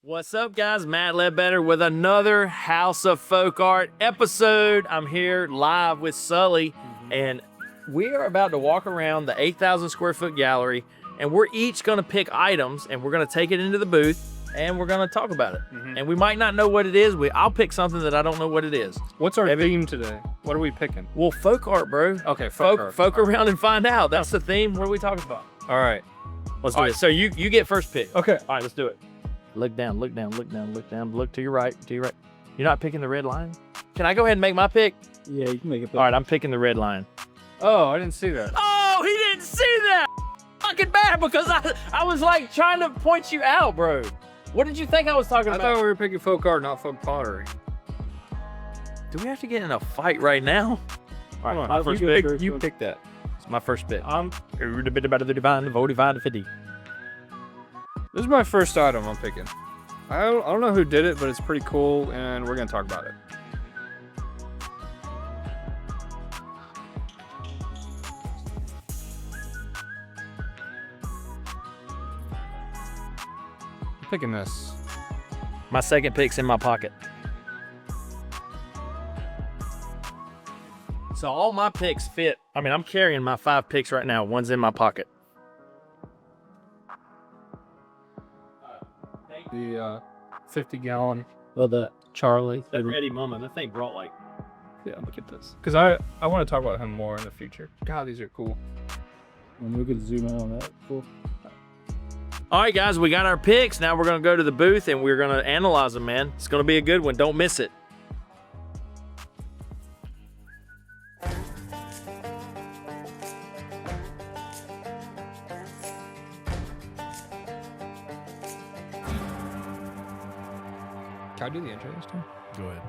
What's up, guys? Matt Ledbetter with another House of Folk Art episode. I'm here live with Sully, and we are about to walk around the 8,000 square foot gallery, and we're each going to pick items, and we're going to take it into the booth, and we're going to talk about it. And we might not know what it is. I'll pick something that I don't know what it is. What's our theme today? What are we picking? Well, folk art, bro. Okay, folk around and find out. That's the theme. What are we talking about? All right. Let's do it. So you get first pick. Okay. All right, let's do it. Look down, look down, look down, look down. Look to your right, to your right. You're not picking the red line? Can I go ahead and make my pick? Yeah, you can make it. All right, I'm picking the red line. Oh, I didn't see that. Oh, he didn't see that! Fucking bad, because I was like trying to point you out, bro. What did you think I was talking I about? thought we were picking folk art, not folk pottery. Do we have to get in a fight right now? All right, my first pick. You pick that. It's my first pick. This A bit about the divine, the divine, the 50. is my first item I'm picking. I don't know who did it, but it's pretty cool, and we're gonna talk about it. I'm picking this. My second pick's in my pocket. So all my picks fit. I mean, I'm carrying my 5 picks right now. One's in my pocket. The 50-gallon. Well, the Charlie. That Ready Mama, that thing brought like... Yeah, look at this. Because I want to talk about him more in the future. God, these are cool. And we could zoom in on that. Cool. All right, guys, we got our picks. Now we're going to go to the booth and we're going to analyze them, man. It's going to be a good one. Don't miss it. Can I do the intro this time? Go ahead.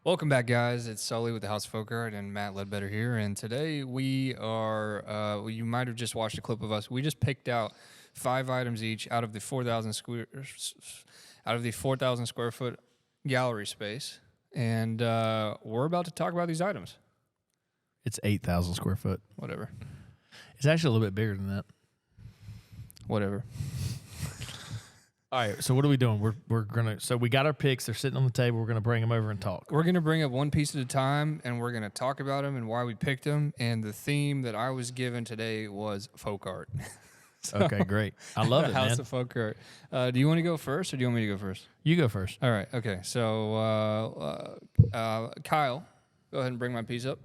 Welcome back, guys. It's Sully with the House of Folk Art and Matt Ledbetter here. And today we are, you might have just watched a clip of us. We just picked out 5 items each out of the 4,000 square foot gallery space. And we're about to talk about these items. It's 8,000 square foot. Whatever. It's actually a little bit bigger than that. Whatever. All right, so what are we doing? We're gonna. So we got our picks. They're sitting on the table. We're gonna bring them over and talk. We're going to bring up one piece at a time, and we're going to talk about them and why we picked them. And the theme that I was given today was folk art. Okay, great. I love it, House man. of Folk Art. Do you want to go first, or do you want me to go first? You go first. All right. Okay. So, Kyle, go ahead and bring my piece up.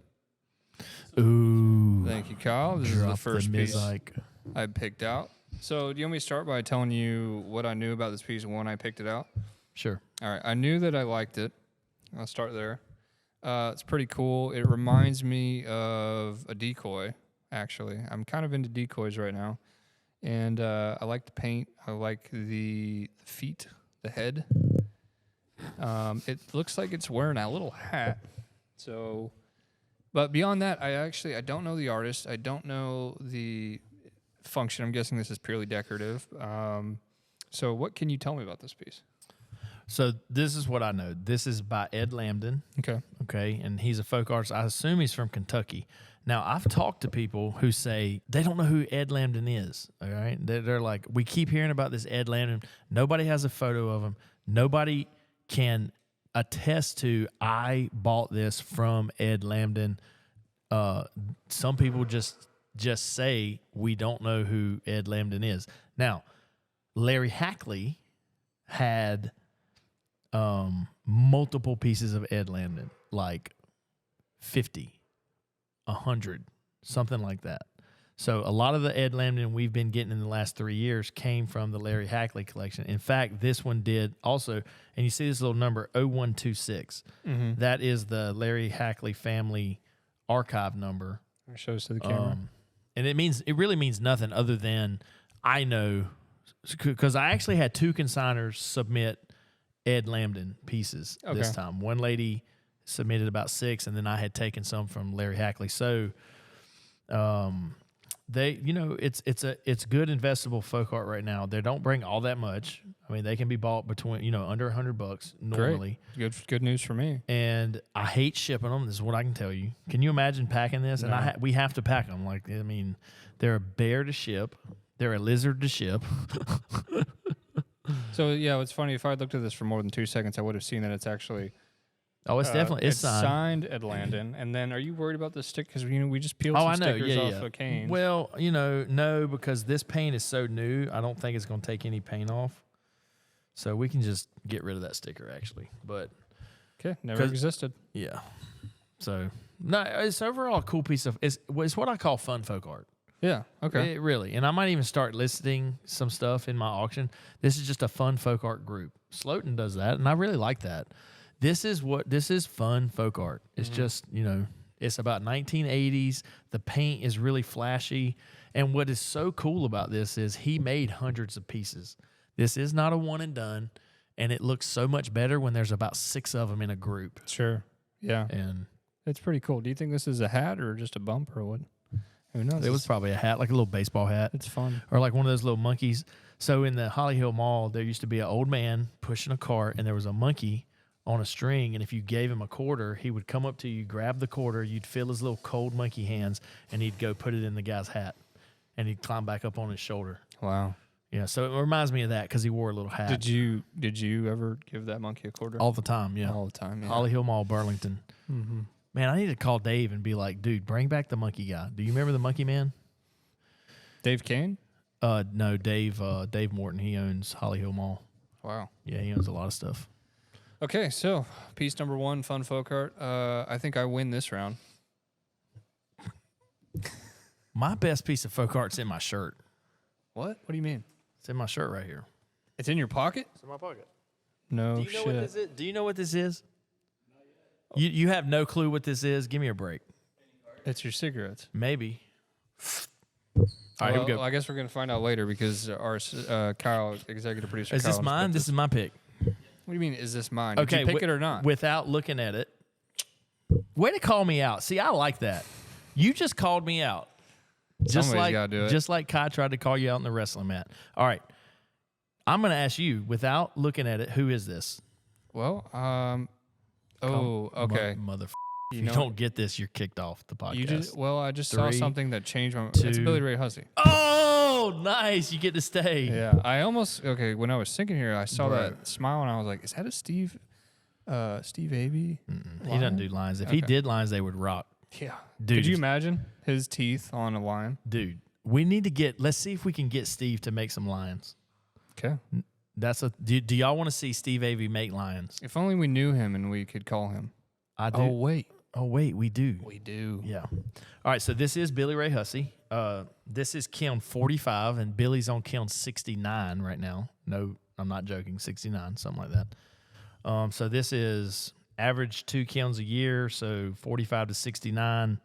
Ooh. Thank you, Kyle. This is the Drop first piece mosaic. I picked out. So, do you want me to start by telling you what I knew about this piece when I picked it out? Sure. All right. I knew that I liked it. I'll start there. It's pretty cool. It reminds me of a decoy, actually. I'm kind of into decoys right now. And I like the paint. I like the feet, the head. It looks like it's wearing a little hat. So, but beyond that, I don't know the artist. I don't know the function. I'm guessing this is purely decorative. So what can you tell me about this piece? So this is what I know. This is by Ed Lambdin. Okay. Okay, and he's a folk artist. I assume he's from Kentucky. Now, I've talked to people who say they don't know who Ed Lambdin is, all right? They're like, we keep hearing about this Ed Lambdin. Nobody has a photo of him. Nobody can attest to, I bought this from Ed Lambdin. Some people just say we don't know who Ed Lambdin is. Now, Larry Hackley had multiple pieces of Ed Lambdin, like 50, 100, something like that. So a lot of the Ed Lambdin we've been getting in the last 3 years came from the Larry Hackley collection. In fact, this one did also, and you see this little number, 0126. Mm-hmm. That is the Larry Hackley family archive number. It shows to the camera. And it really means nothing other than I know, because I actually had 2 consigners submit Ed Lambdin pieces this time. One lady submitted about 6, and then I had taken some from Larry Hackley. So, they, it's good investable folk art right now. They don't bring all that much. I mean, they can be bought between, under $100 normally. Great. Good news for me. And I hate shipping them. This is what I can tell you. Can you imagine packing this? No. And we have to pack them. They're a bear to ship. They're a lizard to ship. So yeah, it's funny. If I looked at this for more than 2 seconds, I would have seen that it's actually. Oh, it's definitely it's signed. Ed Lambdin. And then, are you worried about the stick? Because we just peeled Oh, some I know. stickers Yeah, off yeah. of canes. Well, no, because this paint is so new. I don't think it's going to take any paint off. So we can just get rid of that sticker, actually. But okay, never existed. yeah. So no, it's overall a cool piece of. It's what I call fun folk art. Yeah. Okay. It really, and I might even start listing some stuff in my auction. This is just a fun folk art group. Sulton does that, and I really like that. This is fun folk art. It's just, it's about 1980s. The paint is really flashy. And what is so cool about this is he made hundreds of pieces. This is not a one and done, and it looks so much better when there's about 6 of them in a group. Sure. Yeah. And it's pretty cool. Do you think this is a hat or just a bump or what? Who knows? it was probably a hat, like a little baseball hat. It's fun. Or like one of those little monkeys. So in the Holly Hill Mall, there used to be an old man pushing a cart, and there was a monkey on a string, and if you gave him a quarter, he would come up to you, grab the quarter, you'd feel his little cold monkey hands, and he'd go put it in the guy's hat, and he'd climb back up on his shoulder. Wow. Yeah, so it reminds me of that because he wore a little hat. Did you ever give that monkey a quarter? All the time, yeah. All the time, yeah. Holly Hill Mall, Burlington. Mm-hmm. Man, I need to call Dave and be like, dude, bring back the monkey guy. Do you remember the monkey man? Dave Kane? No, Dave Morton. He owns Holly Hill Mall. Wow. Yeah, he owns a lot of stuff. Okay, so piece number 1, fun folk art. I think I win this round. My best piece of folk art's in my shirt. What? What do you mean? It's in my shirt right here. It's in your pocket? It's in my pocket. No Do you know shit. what this is? Do you know what this is? You have no clue what this is? Give me a break. It's your cigarettes. Maybe. All right, here we go. I guess we're going to find out later because our Kyle, executive producer, Is this mine? This is my pick. What do you mean, is this mine? Okay, Did you pick it or not? Without looking at it. Way to call me out. See, I like that. You just called me out. Somebody's gotta do it. Just like Kai tried to call you out in the wrestling mat. All right. I'm going to ask you, without looking at it, who is this? Well, okay. Mother. You If know you don't get this, you're kicked off the podcast. I just saw 3, something that changed my. 2. It's Billy Ray Hussey. Oh, nice. You get to stay. Yeah, I almost when I was thinking here, I saw that smile and I was like, "Is that a Steve Avey?" He doesn't do lines. If he did lines, they would rock. Yeah, Dude, could you imagine his teeth on a lion? Dude, we need to get. Let's see if we can get Steve to make some lions. Okay, Do y'all want to see Steve Avey make lions? if only we knew him and we could call him. I do. Oh wait, we do. we do. Yeah. All right, so this is Billy Ray Hussey. This is kiln 45, and Billy's on kiln 69 right now. No, I'm not joking. 69, something like that. So this is average 2 kilns a year, so 45 to 69.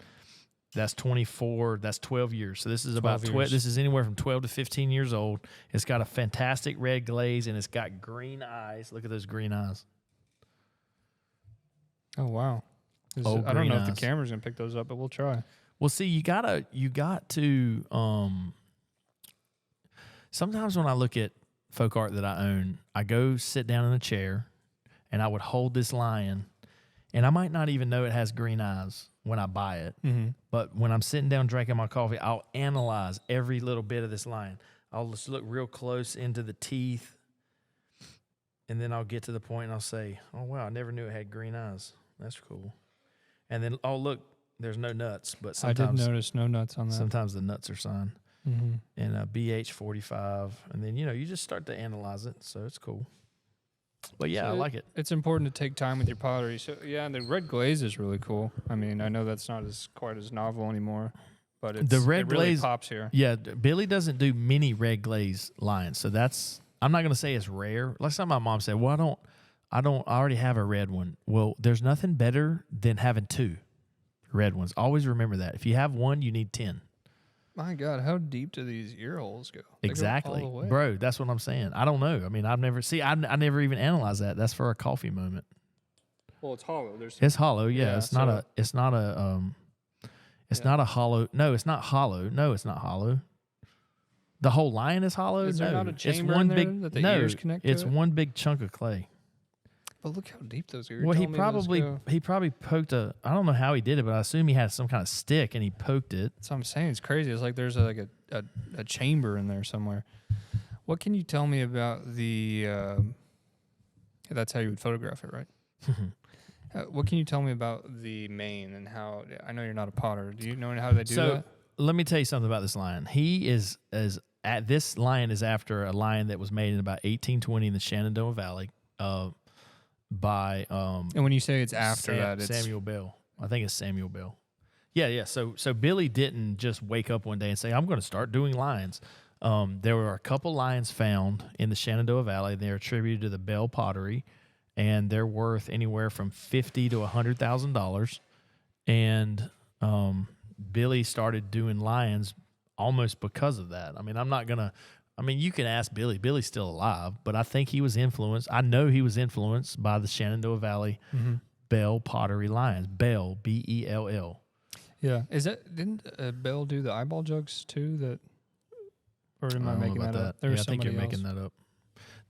That's 24. That's 12 years. So this is about 12. This is anywhere from 12 to 15 years old. It's got a fantastic red glaze, and it's got green eyes. Look at those green eyes. Oh wow. I don't know if the camera's gonna pick those up, but we'll try. Well, see, you got to. Sometimes when I look at folk art that I own, I go sit down in a chair, and I would hold this lion, and I might not even know it has green eyes when I buy it. Mm-hmm. But when I'm sitting down drinking my coffee, I'll analyze every little bit of this lion. I'll just look real close into the teeth, and then I'll get to the point and I'll say, "Oh wow, I never knew it had green eyes. That's cool." And then, oh look, there's no nuts, but sometimes I did notice no nuts on that. Sometimes the nuts are signed. Mm-hmm. And BH 45, and then you just start to analyze it, so it's cool. But yeah, I like it. It's important to take time with your pottery. So yeah, and the red glaze is really cool. I mean, I know that's not quite as novel anymore, but it really glaze pops here. Yeah, Billy doesn't do many red glaze lions, so I'm not gonna say it's rare. Like some of my mom said, well, I already have a red one. Well, there's nothing better than having 2 red ones. Always remember that. If you have 1, you need 10. My God, how deep do these ear holes go? They Exactly. go all the way. Bro, that's what I'm saying. I don't know. I mean, I never even analyzed that. That's for a coffee moment. Well, it's hollow. It's hollow, yeah. Yeah, It's not a hollow. No, it's not hollow. No, it's not hollow. The whole lion is hollow? Is there no. not a chamber it's one in there big, that the no, ears connect to it's it? one big chunk of clay. But look how deep those ears. Well, he probably poked I don't know how he did it, but I assume he had some kind of stick and he poked it. That's what I'm saying. It's crazy. It's like there's a chamber in there somewhere. What can you tell me about the? That's how you would photograph it, right? What can you tell me about the mane and how? I know you're not a potter. Do you know how they do that? Let me tell you something about this lion. He is at this lion is after a lion that was made in about 1820 in the Shenandoah Valley, by And when you say it's after that, it's Samuel Bell. I think it's Samuel Bell. Yeah. So Billy didn't just wake up one day and say, "I'm going to start doing lions." There were a couple lions found in the Shenandoah Valley. They're attributed to the Bell pottery, and they're worth anywhere from $50,000 to $100,000. And Billy started doing lions almost because of that. I mean, you can ask Billy. Billy's still alive, but I think he was influenced. I know he was influenced by the Shenandoah Valley Bell pottery lions. Bell, Bell. Yeah. Didn't Bell do the eyeball jugs too? That, or am I making that up? I think you're making that up.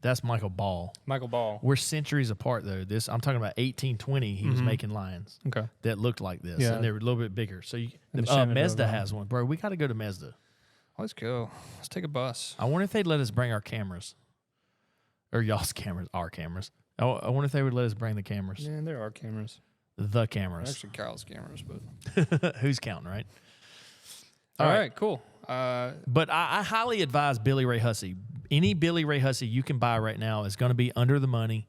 That's Michael Ball. Michael Ball. We're centuries apart though. I'm talking about 1820. He was making lions. Okay. That looked like this, Yeah. and they were a little bit bigger. So And the Shenandoah Mazda Valley. has one, bro. We got to go to Mazda. Let's go. Let's take a bus. I wonder if they'd let us bring our cameras, or y'all's cameras, our cameras. I wonder if they would let us bring the cameras, Yeah, there are cameras. the cameras. Actually, Kyle's cameras, but Who's counting, right? all right, cool. But I highly advise Billy Ray Hussey. Any Billy Ray Hussey you can buy right now is going to be under the money.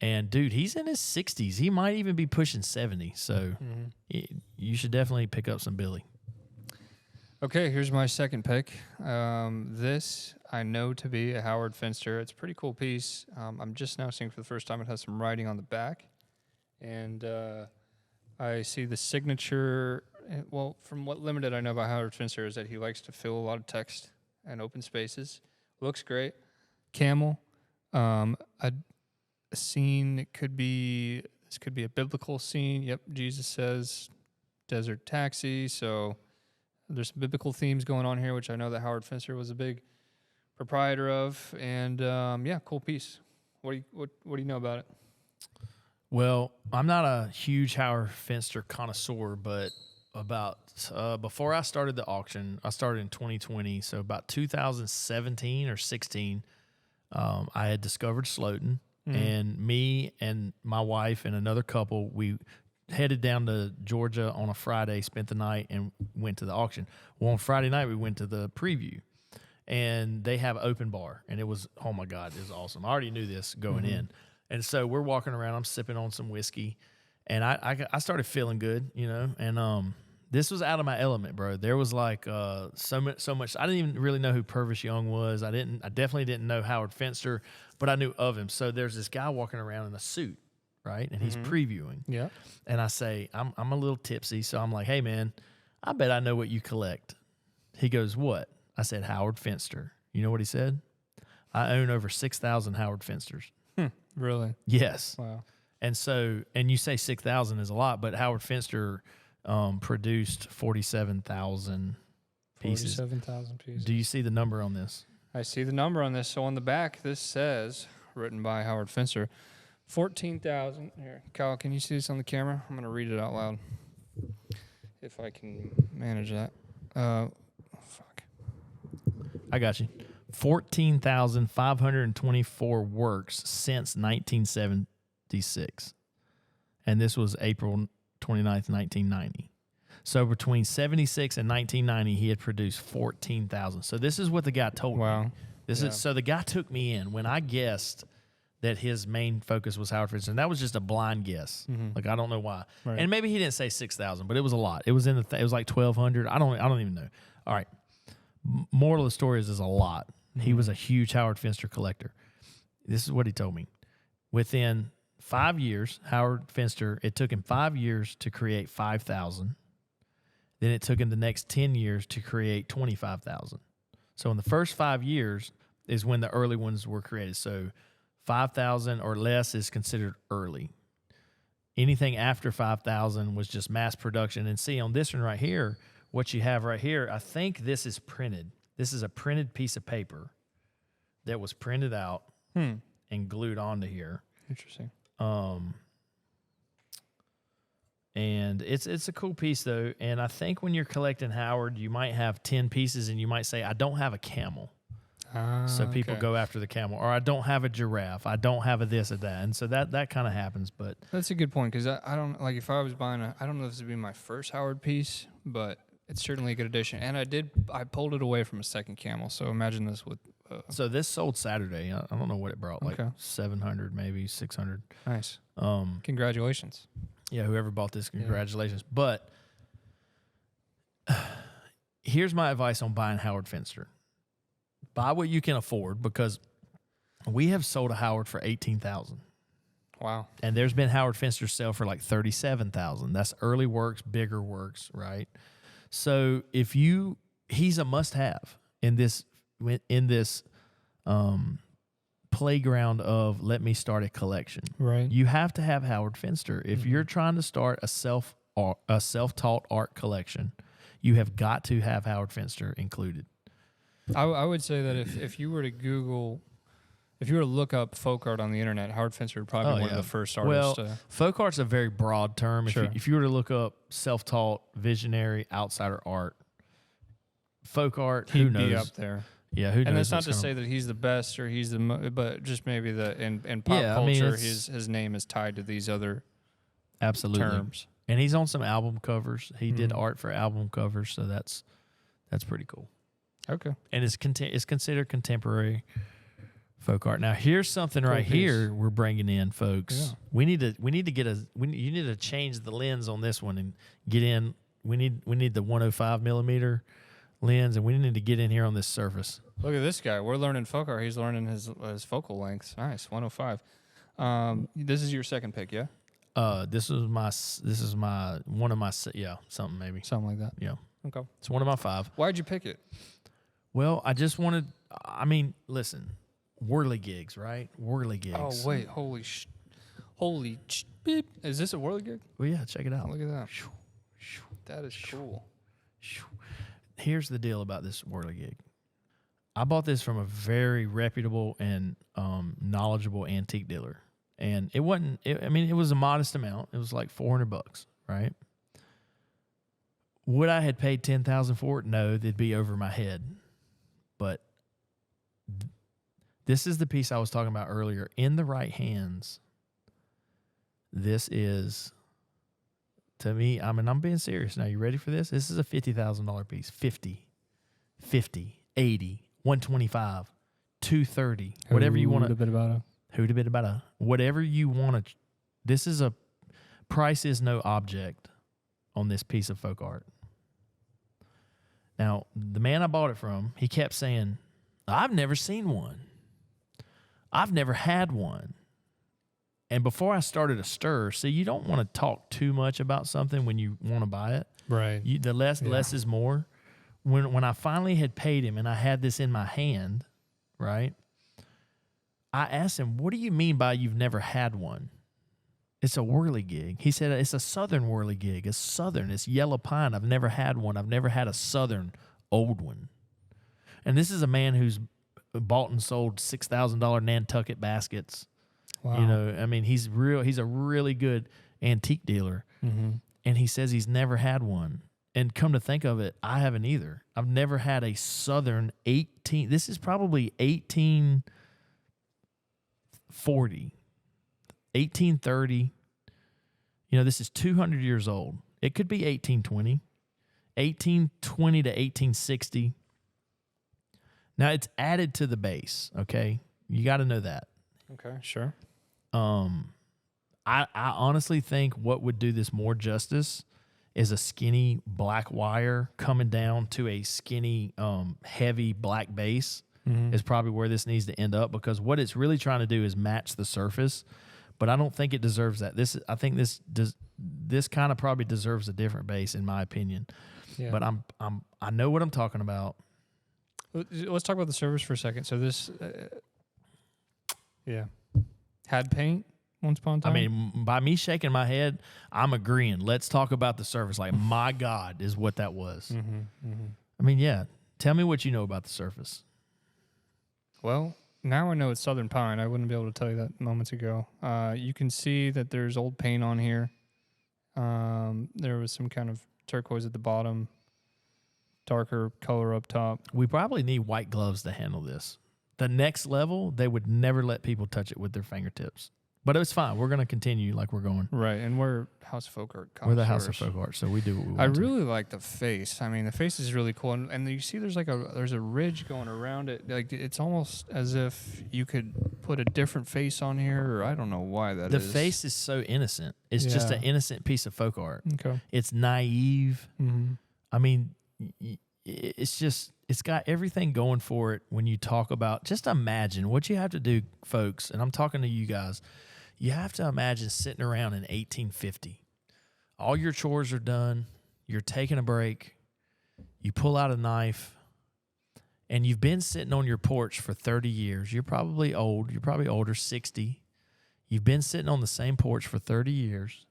And, dude, he's in his 60s. He might even be pushing 70. So you should definitely pick up some Billy. Okay, here's my second pick. This I know to be a Howard Finster. It's a pretty cool piece. I'm just now seeing for the first time it has some writing on the back. And I see the signature. Well, from what limited I know about Howard Finster is that he likes to fill a lot of text and open spaces. Looks great. Camel. A scene. This could be a biblical scene. Yep, Jesus says desert taxi. So there's some biblical themes going on here, which I know that Howard Finster was a big proprietor of. And yeah, cool piece. What do you know about it? Well, I'm not a huge Howard Finster connoisseur, but before I started the auction, I started in 2020, so about 2017 or 16, I had discovered Sulton, and me and my wife and another couple, we headed down to Georgia on a Friday, spent the night, and went to the auction. Well, on Friday night, we went to the preview, and they have open bar, and it was, oh my God, it was awesome. I already knew this going in. And so we're walking around, I'm sipping on some whiskey, and I started feeling good, and this was out of my element, bro. There was like so much. I didn't even really know who Purvis Young was. I definitely didn't know Howard Finster, but I knew of him. So there's this guy walking around in a suit, right? And he's previewing. Yeah. And I say, I'm a little tipsy, so I'm like, hey man, I bet I know what you collect. He goes, what? I said, Howard Finster. You know what he said? I own over 6,000 Howard Finsters. Really? Yes. Wow. And you say 6,000 is a lot, but Howard Finster produced 47,000 pieces. 47,000 pieces. Do you see the number on this? I see the number on this. So on the back, this says, written by Howard Finster, 14,000. Here, Kyle, can you see this on the camera? I'm going to read it out loud, if I can manage that. Fuck. I got you. 14,524 works since 1976. And this was April 29th, 1990. So between 76 and 1990, he had produced 14,000. So this is what the guy told me. So the guy took me in when I guessed that his main focus was Howard Finster. And that was just a blind guess. Like, I don't know why. Right. And maybe he didn't say 6,000, but it was a lot. It was it was like 1,200. I don't even know. All right. Moral of the story is there's a lot. He was a huge Howard Finster collector. This is what he told me. Within 5 years, Howard Finster, it took him 5 years to create 5,000. Then it took him the next 10 years to create 25,000. So in the first 5 years is when the early ones were created. So 5,000 or less is considered early. Anything after 5,000 was just mass production. And see, on this one right here, what you have right here, I think this is printed. This is a printed piece of paper that was printed out and glued onto here. Interesting. And it's a cool piece though. And I think when you're collecting Howard, you might have 10 pieces and you might say, I don't have a camel. So people okay. go after the camel, or I don't have a giraffe, I don't have a this or that, and so that kind of happens. But That's a good point because I don't like if I was buying I don't know if this would be my first Howard piece, but it's certainly a good addition. And I pulled it away from a second camel, so imagine this with. so this sold Saturday. I don't know what it brought, like Okay. 700, maybe 600. Nice. Um, Congratulations. yeah, whoever bought this, congratulations. But here's my advice on buying Howard Finster. Buy what you can afford, because we have sold a Howard for $18,000. Wow. And there's been Howard Finster sell for like $37,000. That's early works, bigger works, right? So he's a must-have in this playground of let me start a collection. Right. You have to have Howard Finster if you're trying to start a self-taught art collection. You have got to have Howard Finster included. I would say that if you were to Google, if you were to look up folk art on the internet, Howard Finster would probably be one of the first artists. Well, folk art's a very broad term. Sure. If you were to look up self-taught, visionary, outsider art, folk art, who he'd knows? be up there. Yeah, who knows? And that's not what's to gonna- say that he's the best or he's but just maybe in pop Yeah, I mean, culture, it's- his name is tied to these other absolutely terms. And he's on some album covers. He did Mhm. art for album covers, so that's pretty cool. Okay. And it's considered contemporary folk art. Now, here's something Cool right piece. here we're bringing in, folks. Yeah. We need to you need to change the lens on this one and get in. We need the 105 millimeter lens, and we need to get in here on this surface. Look at this guy. We're learning folk art. He's learning his focal lengths. Nice. 105. This is your second pick, yeah? This is my one of my something maybe. Something like that. Yeah. Okay. It's one of my 5. Why'd you pick it? Well, I just wanted. I mean, listen, Whirligigs, right? Whirligigs. Oh wait, beep. Is this a Whirligig? Well, yeah, check it out. Look at that. That is cool. Here's the deal about this Whirligig. I bought this from a very reputable and knowledgeable antique dealer, and it wasn't. I mean, it was a modest amount. It was like $400, right? Would I had paid $10,000 for it? No, they'd be over my head. But this is the piece I was talking about earlier. In the right hands, this is, to me, I mean, I'm being serious. Now, you ready for this? This is a $50,000 piece. 50, 80, 125, 230, whatever you want to. A bit about it. Who'd have been about a whatever you want to. This is a price is no object on this piece of folk art. Now, the man I bought it from, he kept saying, I've never seen one. I've never had one. And before I started a stir, see, you don't want to talk too much about something when you want to buy it. Right. The less is more. When I finally had paid him and I had this in my hand, right, I asked him, what do you mean by you've never had one? It's a Whirligig. He said, it's a southern Whirligig. It's southern. It's yellow pine. I've never had one. I've never had a southern old one. And this is a man who's bought and sold $6,000 Nantucket baskets. Wow. You know, I mean, he's a really good antique dealer. Mm-hmm. And he says he's never had one. And come to think of it, I haven't either. I've never had a southern this is probably 1840. 1830. You know, this is 200 years old. It could be 1820. 1820 to 1860. Now, it's added to the base, okay? You got to know that. Okay, sure. I honestly think what would do this more justice is a skinny black wire coming down to a skinny, heavy black base is probably where this needs to end up, because what it's really trying to do is match the surface. But I don't think it deserves that. I think this kind of probably deserves a different base, in my opinion. Yeah. But I know what I'm talking about. Let's talk about the surface for a second. So this, had paint once upon a time. I mean, by me shaking my head, I'm agreeing. Let's talk about the surface. Like, my God, is what that was. I mean, yeah. Tell me what you know about the surface. Well, now I know it's southern pine. I wouldn't be able to tell you that moments ago. You can see that there's old paint on here. There was some kind of turquoise at the bottom, darker color up top. We probably need white gloves to handle this. the next level, they would never let people touch it with their fingertips. But it was fine. We're going to continue like we're going. Right, and we're House of Folk Art. We're the House of Folk Art, so we do what we want. I really like the face. I mean, the face is really cool, and you see there's a ridge going around it. Like it's almost as if you could put a different face on here, or I don't know why that the is. The face is so innocent. It's just an innocent piece of folk art. Okay. It's naive. Mm-hmm. I mean, it's got everything going for it when you talk about, just imagine what you have to do, folks, and I'm talking to you guys. You have to imagine sitting around in 1850. All your chores are done. You're taking a break. You pull out a knife, and you've been sitting on your porch for 30 years. You're probably old. You're probably older, 60. You've been sitting on the same porch for 30 years,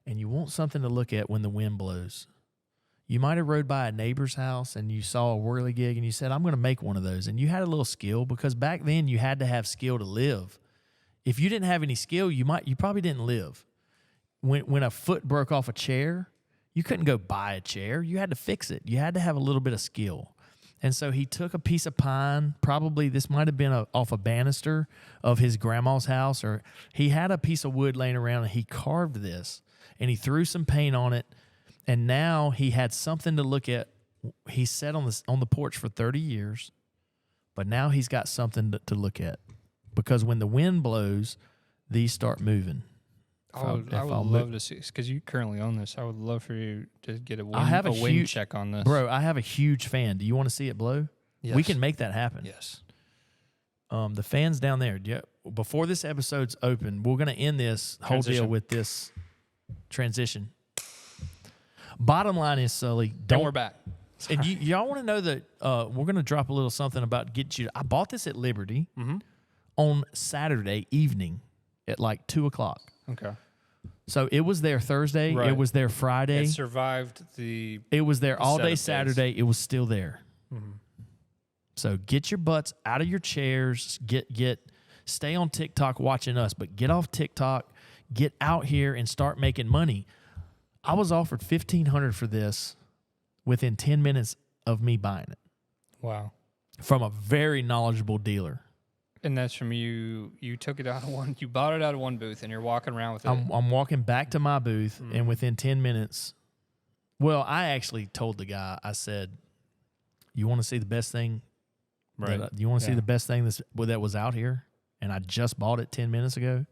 and you want something to look at when the wind blows. You might have rode by a neighbor's house and you saw a Whirligig and you said, I'm going to make one of those. And you had a little skill, because back then you had to have skill to live. If you didn't have any skill, you probably didn't live. When a foot broke off a chair, you couldn't go buy a chair. You had to fix it. You had to have a little bit of skill. And so he took a piece of pine, probably this might have been off a banister of his grandma's house, or he had a piece of wood laying around and he carved this and he threw some paint on it. And now he had something to look at. He sat on the porch for 30 years, but now he's got something to look at, because when the wind blows, these start moving. I would love to see, because you currently own this. I would love for you to get a wind check on this. Bro, I have a huge fan. Do you want to see it blow? Yes. We can make that happen. Yes. The fan's down there. Yeah. Before this episode's open, we're going to end this whole deal with this transition. Bottom line is, Sully, And we're back. And y'all want to know that we're going to drop a little something about get you. I bought this at Liberty on Saturday evening at like 2:00. Okay. So it was there Thursday. Right. It was there Friday. It survived It was there all day setup Saturday. days. It was still there. Mm-hmm. So get your butts out of your chairs. Stay on TikTok watching us, but get off TikTok. Get out here and start making money. I was offered $1,500 for this within 10 minutes of me buying it. Wow. From a very knowledgeable dealer. And that's from you. You took it out of one. You bought it out of one booth, and you're walking around with it. I'm walking back to my booth, and within 10 minutes, well, I actually told the guy. I said, "You want to see the best thing? Right. You want to see the best thing that was out here?" And I just bought it 10 minutes ago.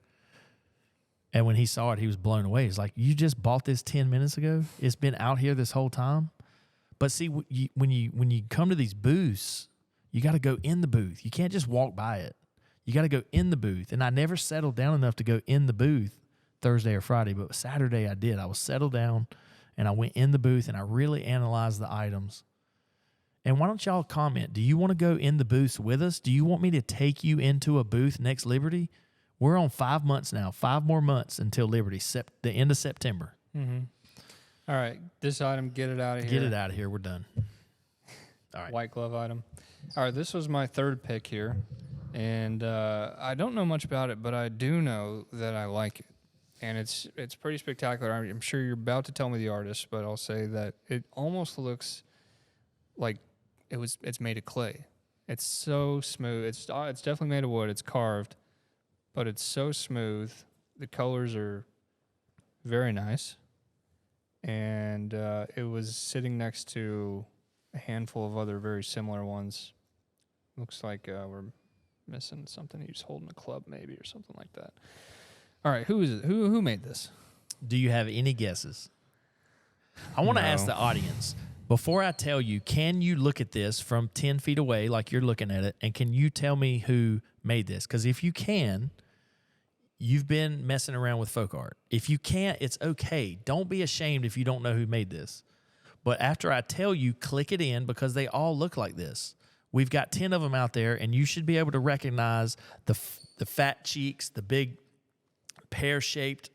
And when he saw it, he was blown away. He's like, "You just bought this 10 minutes ago? It's been out here this whole time?" But see, when you come to these booths, you got to go in the booth. You can't just walk by it. You got to go in the booth. And I never settled down enough to go in the booth Thursday or Friday, but Saturday I did. I was settled down, and I went in the booth, and I really analyzed the items. And why don't y'all comment? Do you want to go in the booths with us? Do you want me to take you into a booth next Liberty? We're on 5 months now, 5 more months until Liberty, the end of September. Mm-hmm. All right, this item, get it out of here. Get it out of here. We're done. All right. White glove item. All right, this was my third pick here, and I don't know much about it, but I do know that I like it, and it's pretty spectacular. I'm sure you're about to tell me the artist, but I'll say that it almost looks like it's made of clay. It's so smooth. It's definitely made of wood. It's carved, but it's so smooth. The colors are very nice, and it was sitting next to a handful of other very similar ones. Looks like we're missing something. He's holding a club maybe or something like that. All right, who is it? Who made this? Do you have any guesses? I want to ask the audience, before I tell you, can you look at this from 10 feet away like you're looking at it, and can you tell me who made this? Because if you can, you've been messing around with folk art. If you can't, it's okay. Don't be ashamed if you don't know who made this. But after I tell you, click it in, because they all look like this. We've got 10 of them out there, and you should be able to recognize the fat cheeks, the big pear-shaped.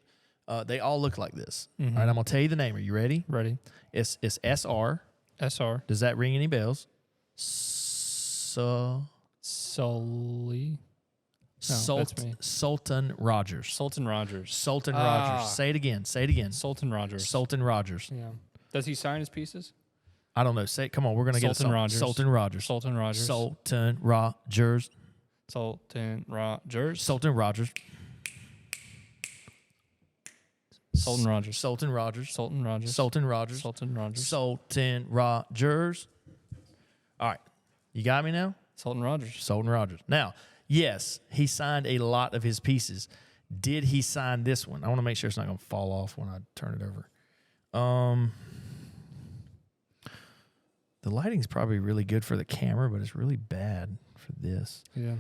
They all look like this. Mm-hmm. All right, I'm going to tell you the name. Are you ready? Ready. It's SR. SR. Does that ring any bells? Sully. that's me. Sulton Rogers. Sulton Rogers. Sulton Rogers. Say it again. Say it again. Sulton Rogers. Sulton Rogers. Yeah. Does he sign his pieces? I don't know. Say, come on, we're gonna get a Sulton Rogers. Sulton Rogers. Sulton Rogers. Sulton Rogers. Sulton Rogers. Sulton Rogers. Sulton Rogers. Sulton Rogers. Sulton Rogers. Sulton Rogers. Sulton Rogers. Sulton Rogers. All right. You got me now? Sulton Rogers. Sulton Rogers. Now, yes, he signed a lot of his pieces. Did he sign this one? I want to make sure it's not going to fall off when I turn it over. The lighting's probably really good for the camera, but it's really bad for this. Yeah.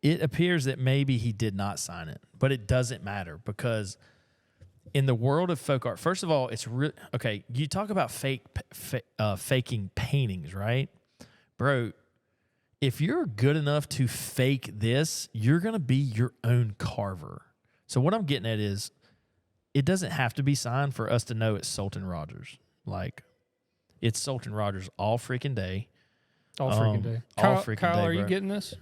It appears that maybe he did not sign it, but it doesn't matter because in the world of folk art, first of all, it's really okay. You talk about faking paintings, right, bro? If you're good enough to fake this, you're gonna be your own carver. So what I'm getting at is, it doesn't have to be signed for us to know it's Sulton Rogers. Like, it's Sulton Rogers all freaking day. All freaking day. All Kyle, freaking Kyle, day, are you bro. getting this?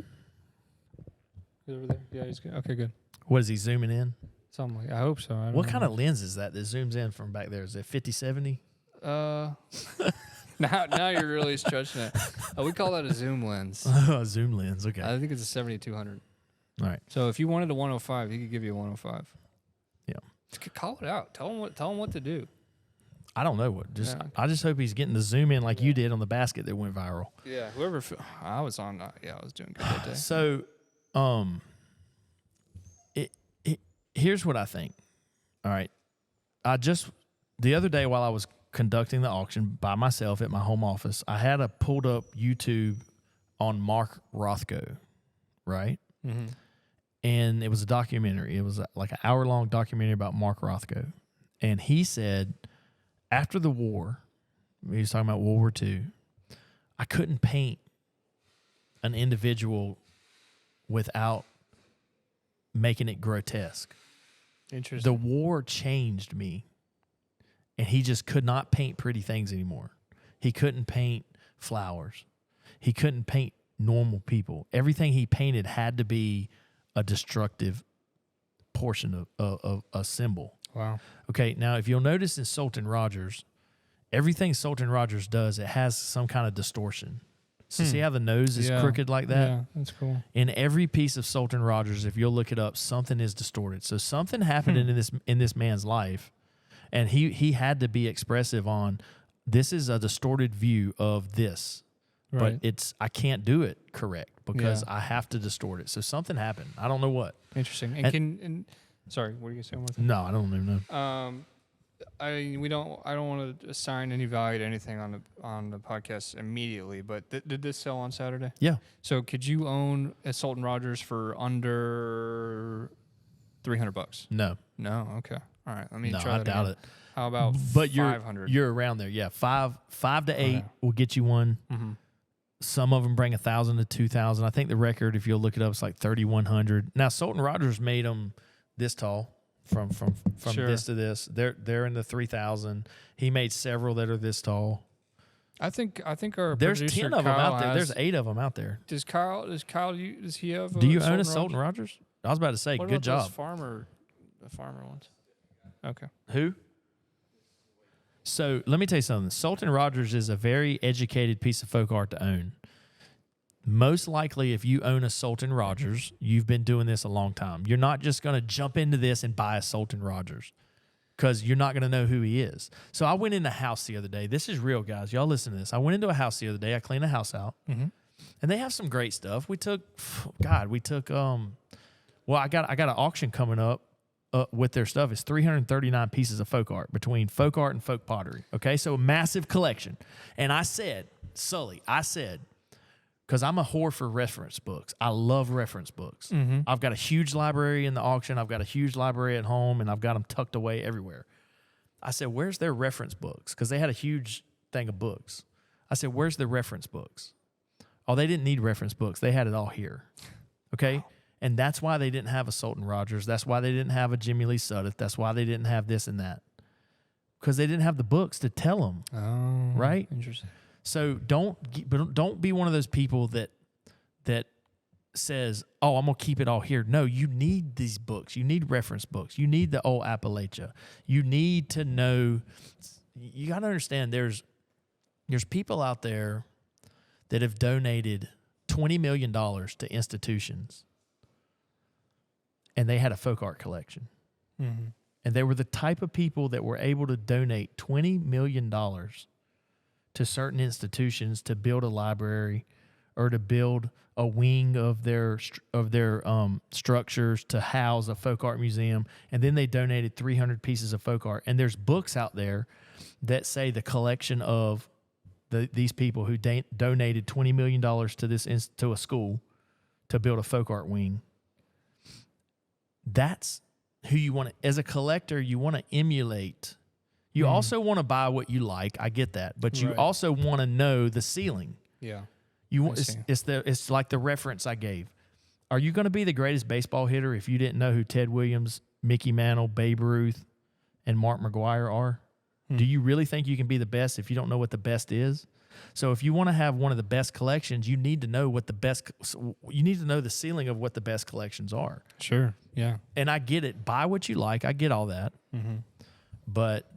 He's over there. Yeah, he's good. Okay, good. What is he zooming in? Something like I hope so. I don't What know. kind of lens is that zooms in from back there? Is it 50-70? Now you're really stretching it. We call that a zoom lens. Zoom lens. Okay. I think it's a 7200. All right. So if you wanted a 105, he could give you a 105. Yeah. Just call it out. Tell him what to do. I don't know what. Just Yeah. I just hope he's getting the zoom in like you did on the basket that went viral. Yeah. Whoever I was on. Yeah, I was doing good that day. So, here's what I think. All right. The other day while I was conducting the auction by myself at my home office, I had pulled up YouTube on Mark Rothko, right? Mm-hmm. And it was a documentary. It was like an hour-long documentary about Mark Rothko. And he said, after the war, he was talking about World War II, I couldn't paint an individual without making it grotesque. Interesting. The war changed me, and he just could not paint pretty things anymore. He couldn't paint flowers. He couldn't paint normal people. Everything he painted had to be a destructive portion of a symbol. Wow. Okay, now if you'll notice in Sulton Rogers, everything Sulton Rogers does, it has some kind of distortion. So see how the nose is crooked like that? Yeah, that's cool. In every piece of Sulton Rogers, if you'll look it up, something is distorted. So something happened in this man's life, and he had to be expressive on, this is a distorted view of this. Right. But I can't do it correct because I have to distort it. So something happened. I don't know what. Interesting. Sorry, what are you going to say? No, I don't even know. I don't want to assign any value to anything on the podcast immediately, but did this sell on Saturday? Yeah. So could you own a Sulton Rogers for under $300? No. No. Okay. All right. Let me No, try that I doubt again. it. How about But 500? you're around there. Yeah. Five to eight Okay. will get you one. Mm-hmm. Some of them bring 1,000 to 2,000. I think the record, if you'll look it up, it's like 3,100. Now Sulton Rogers made them this tall. From Sure. this to this, they're in the 3,000. He made several that are this tall. I think our There's producer, 10 of them Kyle out there. has- There's 8 of them out there. Does he have? Do you own a Sulton Sulton Rogers? I was about to say, What good about those job. the farmer ones. Okay. Who? So let me tell you something. Sulton Rogers is a very educated piece of folk art to own. Most likely, if you own a Sulton Rogers, you've been doing this a long time. You're not just going to jump into this and buy a Sulton Rogers because you're not going to know who he is. So I went in a house the other day. This is real, guys. Y'all listen to this. I went into a house the other day. I cleaned a house out, and they have some great stuff. I got an auction coming up with their stuff. It's 339 pieces of folk art between folk art and folk pottery. Okay, so a massive collection. And I said, Sully, because I'm a whore for reference books. I love reference books. I've got a huge library in the auction. I've got a huge library at home, and I've got them tucked away everywhere. I said, where's their reference books? Because they had a huge thing of books. I said, where's the reference books? Oh, they didn't need reference books. They had it all here. Okay? Wow. And that's why they didn't have a Sulton Rogers. That's why they didn't have a Jimmy Lee Sudduth. That's why they didn't have this and that. Because they didn't have the books to tell them. Oh, right? Interesting. So don't be one of those people that says, "Oh, I'm gonna keep it all here." No, you need these books. You need reference books. You need the old Appalachia. You need to know. You got to understand. There's there's people out there that have donated $20 million to institutions, and they had a folk art collection. Mm-hmm. And they were the type of people that were able to donate $20 million to certain institutions to build a library or to build a wing of their structures to house a folk art museum. And then they donated 300 pieces of folk art. And there's books out there that say the collection of these people who donated $20 million to to a school to build a folk art wing. That's who you want to, as a collector, you want to emulate. You also want to buy what you like. I get that, but you also want to know the ceiling. Yeah, you want it's like the reference I gave. Are you going to be the greatest baseball hitter if you didn't know who Ted Williams, Mickey Mantle, Babe Ruth, and Mark McGwire are? Do you really think you can be the best if you don't know what the best is? So if you want to have one of the best collections, you need to know what the best. You need to know the ceiling of what the best collections are. Sure. Yeah. And I get it. Buy what you like. I get all that. Mm-hmm. But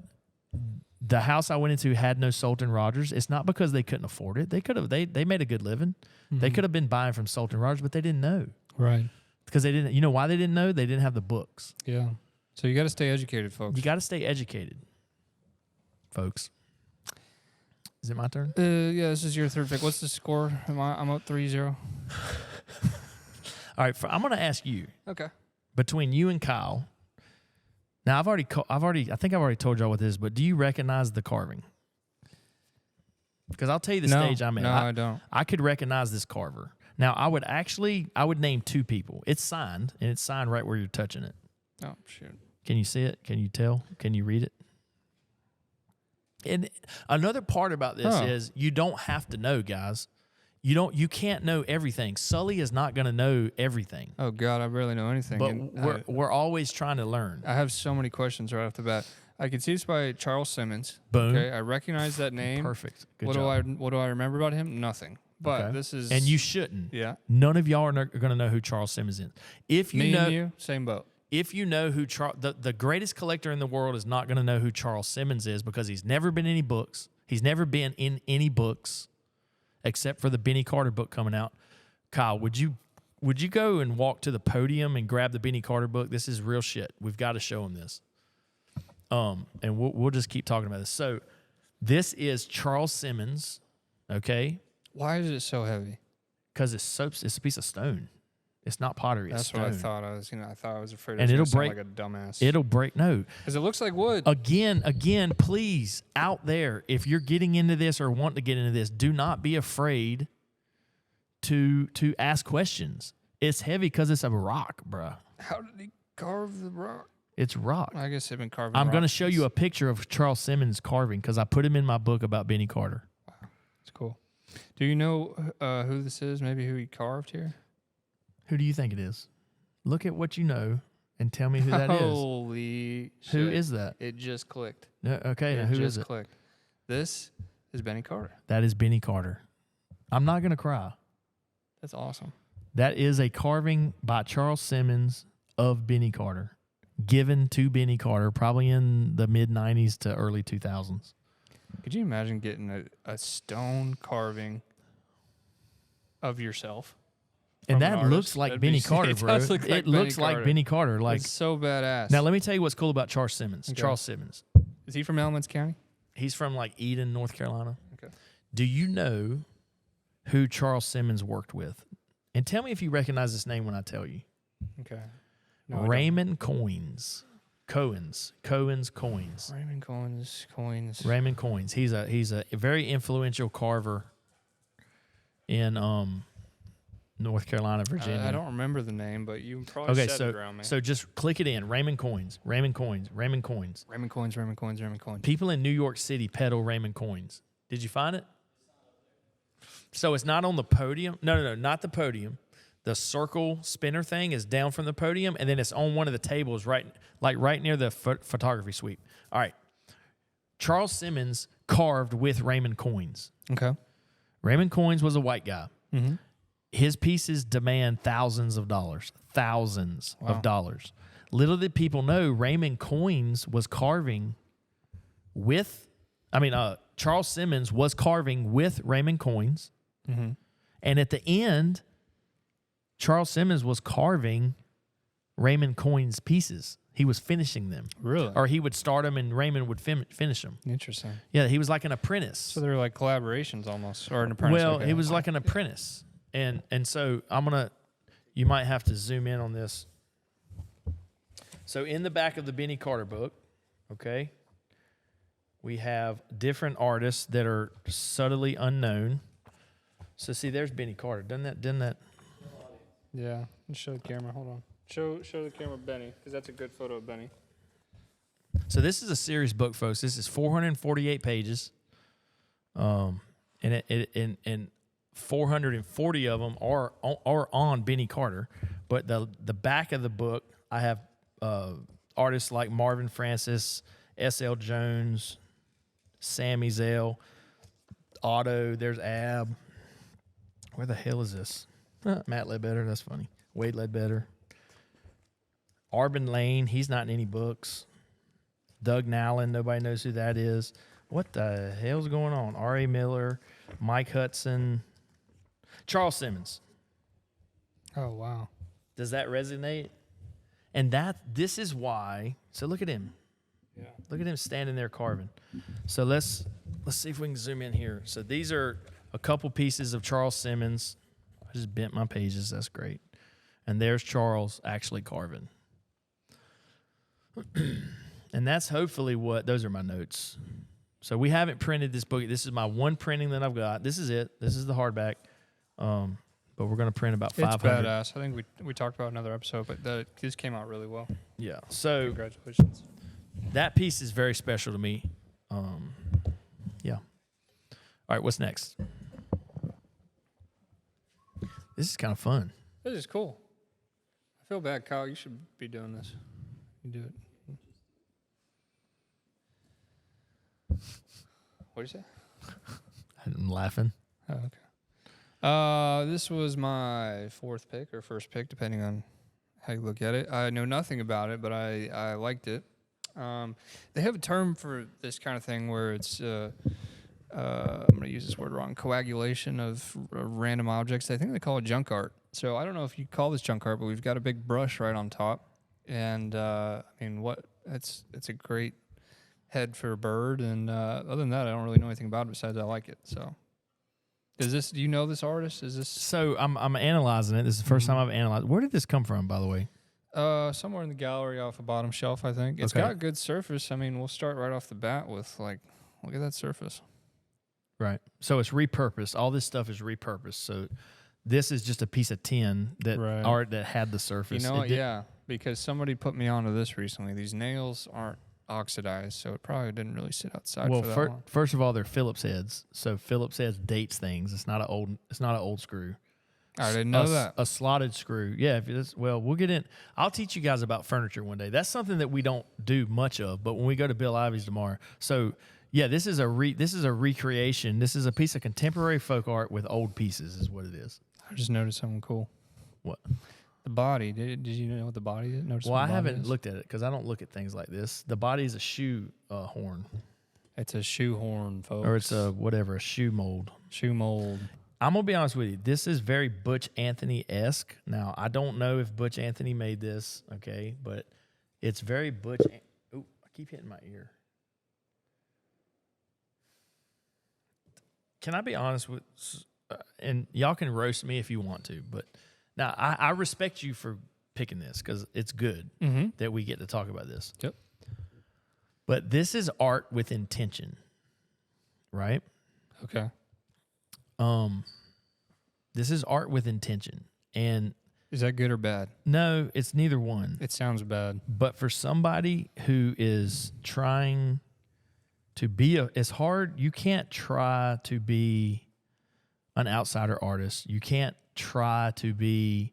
the house I went into had no Sulton Rogers. It's not because they couldn't afford it. They could have. They made a good living. Mm-hmm. They could have been buying from Sulton Rogers, but they didn't know. Right. Because they didn't. You know why they didn't know? They didn't have the books. Yeah. So you got to stay educated, folks. You got to stay educated, folks. Is it my turn? Yeah, this is your third pick. What's the score? I'm up 3-0. All right, I'm going to ask you. Okay. Between you and Kyle. Now I think I've already told y'all what this is, but do you recognize the carving? Because I'll tell you the stage I'm in. No, I don't. I could recognize this carver. Now I would name two people. It's signed, and it's signed right where you're touching it. Oh shoot! Can you see it? Can you tell? Can you read it? And another part about this is you don't have to know, guys. You can't know everything. Sully is not going to know everything. Oh God, I barely know anything. But we're always trying to learn. I have so many questions right off the bat. I can see it's by Charles Simmons. Boom. Okay, I recognize that name. Perfect. Good what job. What do I remember about him? Nothing. But this is, and you shouldn't. Yeah. None of y'all are going to know who Charles Simmons is. If you Me know, and you, same boat. If you know who the greatest collector in the world is not going to know who Charles Simmons is because he's never been in any books. He's never been in any books except for the Benny Carter book coming out. Kyle, would you go and walk to the podium and grab the Benny Carter book? This is real shit. We've got to show him this. And we'll just keep talking about this. So this is Charles Simmons, okay? Why is it so heavy? Because it's a piece of stone. It's not pottery. It's stone. What I thought. I thought I was afraid. And it'll break like a dumbass. It'll break. No, because it looks like wood. Again, please, out there, if you're getting into this or want to get into this, do not be afraid to ask questions. It's heavy because it's a rock, bruh. How did he carve the rock? It's rock. I guess they've been carving. I'm going to show you a picture of Charles Simmons carving because I put him in my book about Benny Carter. Wow, that's cool. Do you know who this is? Maybe who he carved here? Who do you think it is? Look at what you know and tell me who that is. Holy shit. Who is that? It just clicked. No, okay, now who is it? Clicked. This is Benny Carter. That is Benny Carter. I'm not going to cry. That's awesome. That is a carving by Charles Simmons of Benny Carter, given to Benny Carter probably in the mid-'90s to early 2000s. Could you imagine getting a stone carving of yourself? And that looks like Benny Carter, bro. It looks like Benny Carter. Like, it's so badass. Now, let me tell you what's cool about Charles Simmons. Okay. Charles Simmons. Is he from Alamance County? He's from, like, Eden, North Carolina. Okay. Do you know who Charles Simmons worked with? And tell me if you recognize this name when I tell you. Okay. No, Raymond Coins. Coins. Raymond Coins. Raymond Coins. He's a very influential carver in North Carolina, Virginia. I don't remember the name, but you probably said it around me. So just click it in. Raymond Coins. People in New York City peddle Raymond Coins. Did you find it? So it's not on the podium. No, not the podium. The circle spinner thing is down from the podium, and then it's on one of the tables right near the photography suite. All right. Charles Simmons carved with Raymond Coins. Okay. Raymond Coins was a white guy. Mm-hmm. His pieces demand thousands of dollars. Little did people know Raymond Coins was carving with Charles Simmons was carving with Raymond coins. Mm-hmm. And at the end, Charles Simmons was carving Raymond coins pieces. He was finishing them. Really? Or he would start them and Raymond would finish them. Interesting. Yeah, he was like an apprentice. So they're like collaborations almost, or an apprentice. Well, okay. he was like an apprentice. And so you might have to zoom in on this. So in the back of the Benny Carter book, okay, we have different artists that are subtly unknown. So see, there's Benny Carter. Didn't that? Yeah. Let's show the camera. Hold on. Show the camera Benny, because that's a good photo of Benny. So this is a serious book, folks. This is 448 pages. And 440 of them are on Benny Carter. But the back of the book, I have artists like Marvin Francis, S.L. Jones, Sammy Zell, Otto. There's Ab. Where the hell is this? Matt Ledbetter. That's funny. Wade Ledbetter. Arbin Lane. He's not in any books. Doug Nallen. Nobody knows who that is. What the hell's going on? R.A. Miller, Mike Hudson, Charles Simmons. Oh, wow. Does that resonate? And this is why. So look at him. Yeah. Look at him standing there carving. So let's see if we can zoom in here. So these are a couple pieces of Charles Simmons. I just bent my pages. That's great. And there's Charles actually carving. And that's hopefully those are my notes. So we haven't printed this book. This is my one printing that I've got. This is it. This is the hardback. But we're going to print about 500. It's badass. I think we talked about another episode, but this came out really well. Yeah. So congratulations. that piece is very special to me. Yeah. All right, what's next? This is kind of fun. This is cool. I feel bad, Kyle. You should be doing this. You do it. What did you say? I'm laughing. Oh, okay. This was my fourth pick or first pick, depending on how you look at it. I know nothing about it, but I liked it. They have a term for this kind of thing where it's, I'm going to use this word wrong, coagulation of random objects. I think they call it junk art. So I don't know if you call this junk art, but we've got a big brush right on top. And, it's a great head for a bird. And other than that, I don't really know anything about it besides I like it. So. Do you know this artist? Is this So I'm analyzing it. This is the 1st time I've analyzed. Where did this come from, by the way? Somewhere in the gallery off a bottom shelf, I think. It's got a good surface. I mean, we'll start right off the bat with look at that surface. Right. So it's repurposed. All this stuff is repurposed. So this is just a piece of tin that art that had the surface. You know what? Yeah, because somebody put me onto this recently. These nails aren't oxidized, so it probably didn't really sit outside for that long. First of all, they're Phillips heads. So Phillips heads dates things. It's not an old screw. I didn't know that. A slotted screw. Yeah. We'll get in. I'll teach you guys about furniture one day. That's something that we don't do much of, but when we go to Bill Ivy's tomorrow. So yeah, this is a recreation. This is a piece of contemporary folk art with old pieces is what it is. I just noticed something cool. What? The body. Did you know what the body is? Well, I haven't looked at it because I don't look at things like this. The body is a shoe horn. It's a shoe horn, folks. Or it's a shoe mold. Shoe mold. I'm going to be honest with you. This is very Butch Anthony-esque. Now, I don't know if Butch Anthony made this, okay, but it's very Butch. I keep hitting my ear. Can I be honest with, and y'all can roast me if you want to, but now I respect you for picking this because it's good that we get to talk about this. Yep. But this is art with intention, right? Okay. This is art with intention. And is that good or bad? No, it's neither one. It sounds bad. But for somebody who is trying to be it's hard. You can't try to be an outsider artist. You can't try to be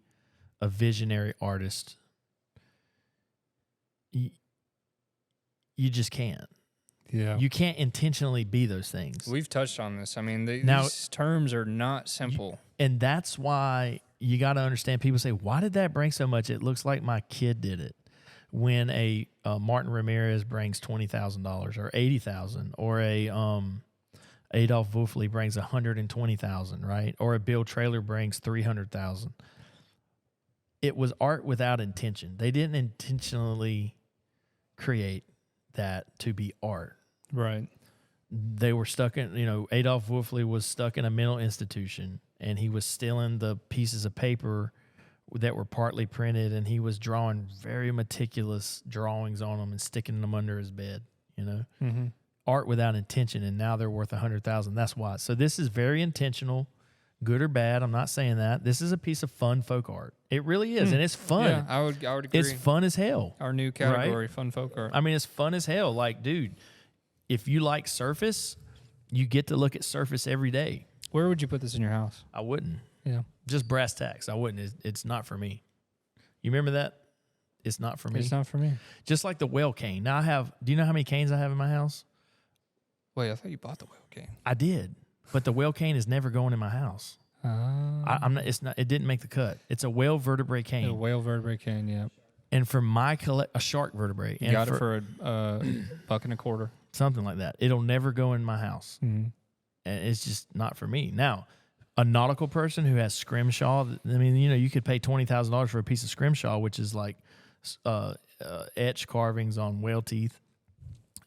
a visionary artist. You just can't. Yeah. You can't intentionally be those things. We've touched on this. I mean, these terms are not simple. And that's why you got to understand people say, why did that bring so much? It looks like my kid did it. when a Martin Ramirez brings $20,000 or $80,000, or a Adolf Wolfley brings $120,000, right? Or a Bill Traylor brings $300,000. It was art without intention. They didn't intentionally create that to be art. Right. They were stuck in, Adolf Wolfley was stuck in a mental institution, and he was stealing the pieces of paper that were partly printed, and he was drawing very meticulous drawings on them and sticking them under his bed, Mm-hmm. Art without intention, and now they're worth $100,000. That's why. So this is very intentional, good or bad. I'm not saying that. This is a piece of fun folk art. It really is, and it's fun. Yeah, I would agree. It's fun as hell. Our new category, right? fun folk art. I mean, it's fun as hell. Like, dude, if you like Surface, you get to look at Surface every day. Where would you put this in your house? I wouldn't. Yeah. Just brass tacks. I wouldn't. It's not for me. You remember that? It's not for me. It's not for me. Just like the whale cane. Now do you know how many canes I have in my house? Wait, I thought you bought the whale cane. I did. But the whale cane is never going in my house. I'm not. It's not. It didn't make the cut. It's a whale vertebrae cane. A whale vertebrae cane, yeah. And for my a shark vertebrae. You and got it for a $1.25. Something like that. It'll never go in my house. Mm-hmm. And it's just not for me. Now, a nautical person who has scrimshaw, I mean, you could pay $20,000 for a piece of scrimshaw, which is like etched carvings on whale teeth.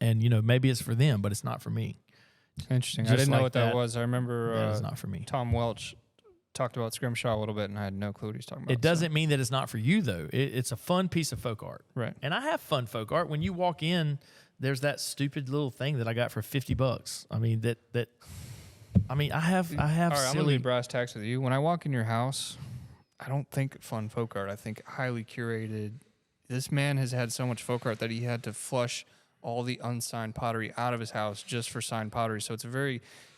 And, maybe it's for them, but it's not for me. Interesting. Just I didn't know like what that that. was. I remember That is not for me. Tom Welch talked about scrimshaw a little bit, and I had no clue what he was talking about. It doesn't mean that it's not for you, though. It's a fun piece of folk art. Right. And I have fun folk art. When you walk in, there's that stupid little thing that I got for $50. I mean, I have All right, I'm gonna silly. be brass tacks with you. When I walk in your house, I don't think fun folk art. I think highly curated. This man has had so much folk art that he had to flush all the unsigned pottery out of his house just for signed pottery. So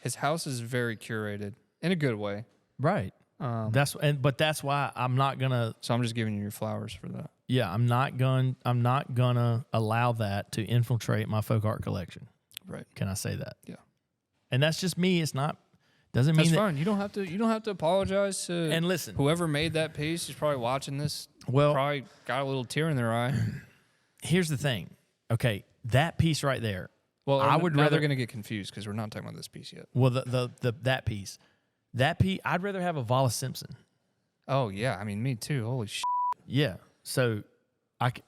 his house is very curated in a good way. Right. But that's why I'm not gonna. So I'm just giving you your flowers for that. Yeah, I'm not gonna allow that to infiltrate my folk art collection. Right. Can I say that? Yeah. And that's just me. It's not. Doesn't mean That's that. fine. You don't have to apologize to. And listen, whoever made that piece is probably watching this. Well, probably got a little tear in their eye. here's the thing. Okay, that piece right there. Well, I would now rather. they're going to get confused because we're not talking about this piece yet. Well, that piece, I'd rather have a Wallace Simpson. Oh yeah, I mean me too. Holy shit. Yeah. So, but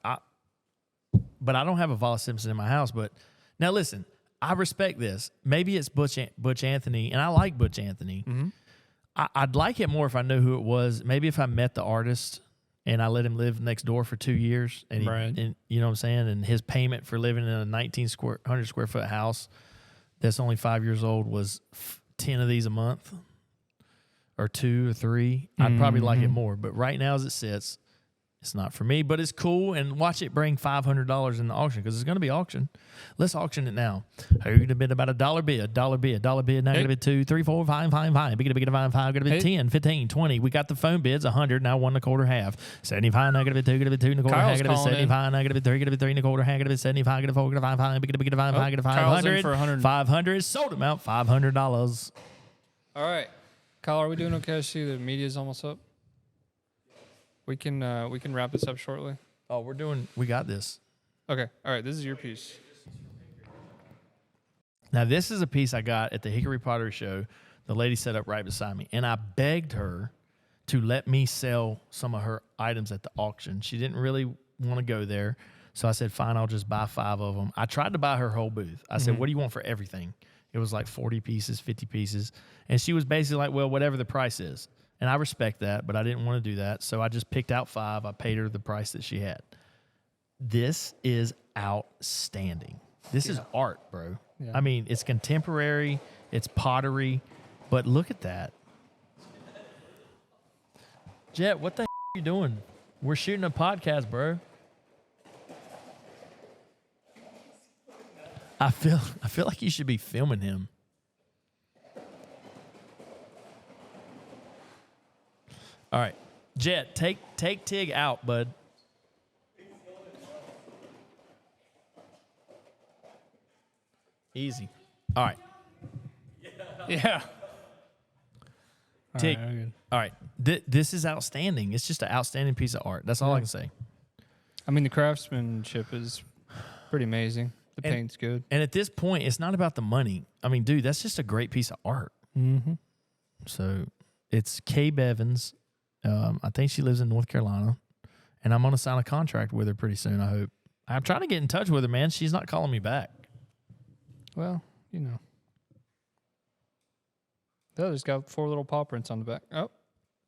I don't have a Wallace Simpson in my house. But now listen, I respect this. Maybe it's Butch Anthony, and I like Butch Anthony. Mm-hmm. I'd like it more if I knew who it was. Maybe if I met the artist and I let him live next door for 2 years, and, and you know what I'm saying, and his payment for living in a 1,900 square foot house that's only 5 years old was 10 of these a month, or 2 or 3. I'd probably like it more. But right now, as it sits, it's not for me. But it's cool, and watch it bring $500 in the auction, because it's going to be auction. Let's auction it now. Going to bid about $1 bid, $1 bid, $1 bid. Now going to bid 2, 3, 4, 5, 5, 5. Going to bid 5, 5. Going to bid 10, 15, 20. We got the phone bids 100. Now 1 1/4 half. 75. Now going to bid 2. Going to bid 2 1/4 half. Going to bid 75. Now going to bid 3. Going to bid 3 1/4 half. Going to bid 75. Going to 4. Going to 5 5. Going to bid 5 5. Going to 500. for 100. 500. Sold him out. $500. All right, Kyle, are we doing okay? I see the media's almost up. We can wrap this up shortly. Oh, we got this. Okay. All right. This is your piece. Now, this is a piece I got at the Hickory Pottery Show. The lady set up right beside me, and I begged her to let me sell some of her items at the auction. She didn't really want to go there, so I said, fine, I'll just buy 5 of them. I tried to buy her whole booth. I said, what do you want for everything? It was like 40 pieces, 50 pieces, and she was basically like, well, whatever the price is. And I respect that, but I didn't want to do that, so I just picked out 5. I paid her the price that she had. This is outstanding. This is art, bro. Yeah. I mean, it's contemporary, it's pottery, but look at that. Jet, what the are you doing? We're shooting a podcast, bro. I feel like you should be filming him. All right, Jet, take Tig out, bud. Easy. All right. Yeah. Tig. All right, All right. This is outstanding. It's just an outstanding piece of art. That's all I can say. I mean, the craftsmanship is pretty amazing. The paint's good. And at this point, it's not about the money. I mean, dude, that's just a great piece of art. Mm-hmm. So it's Kay Bevins. I think she lives in North Carolina. And I'm going to sign a contract with her pretty soon, I hope. I'm trying to get in touch with her, man. She's not calling me back. Well, you know. Oh, it's got 4 little paw prints on the back. Oh,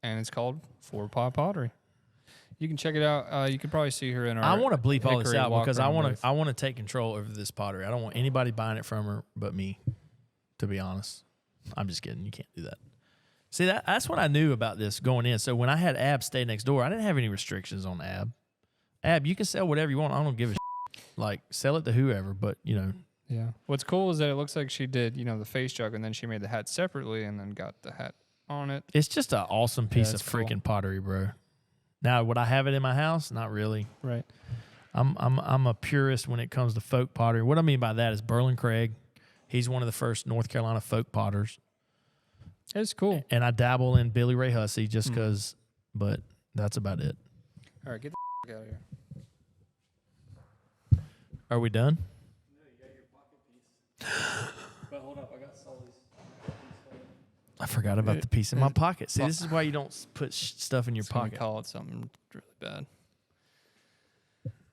and it's called 4 Paw Pottery. You can check it out. You can probably see her in our. I want to bleep all this Hickory out because I walk-around want booth. to. I want to take control over this pottery. I don't want anybody buying it from her but me. To be honest, I'm just kidding. You can't do that. See, that's what I knew about this going in. So when I had Ab stay next door, I didn't have any restrictions on Ab. Ab, you can sell whatever you want. I don't give a shit. Like, sell it to whoever, but, you know. Yeah. What's cool is that it looks like she did, the face jug, and then she made the hat separately and then got the hat on it. It's just an awesome piece of it's cool. freaking pottery, bro. Now, would I have it in my house? Not really. Right. I'm a purist when it comes to folk pottery. What I mean by that is Burlon Craig. He's one of the first North Carolina folk potters. It's cool. And I dabble in Billy Ray Hussey just because, but that's about it. All right, get the out of here. Are we done? But hold up, I got Sully's. I forgot about the piece in my pocket. See, this is why you don't put stuff in your pocket. Call it something really bad.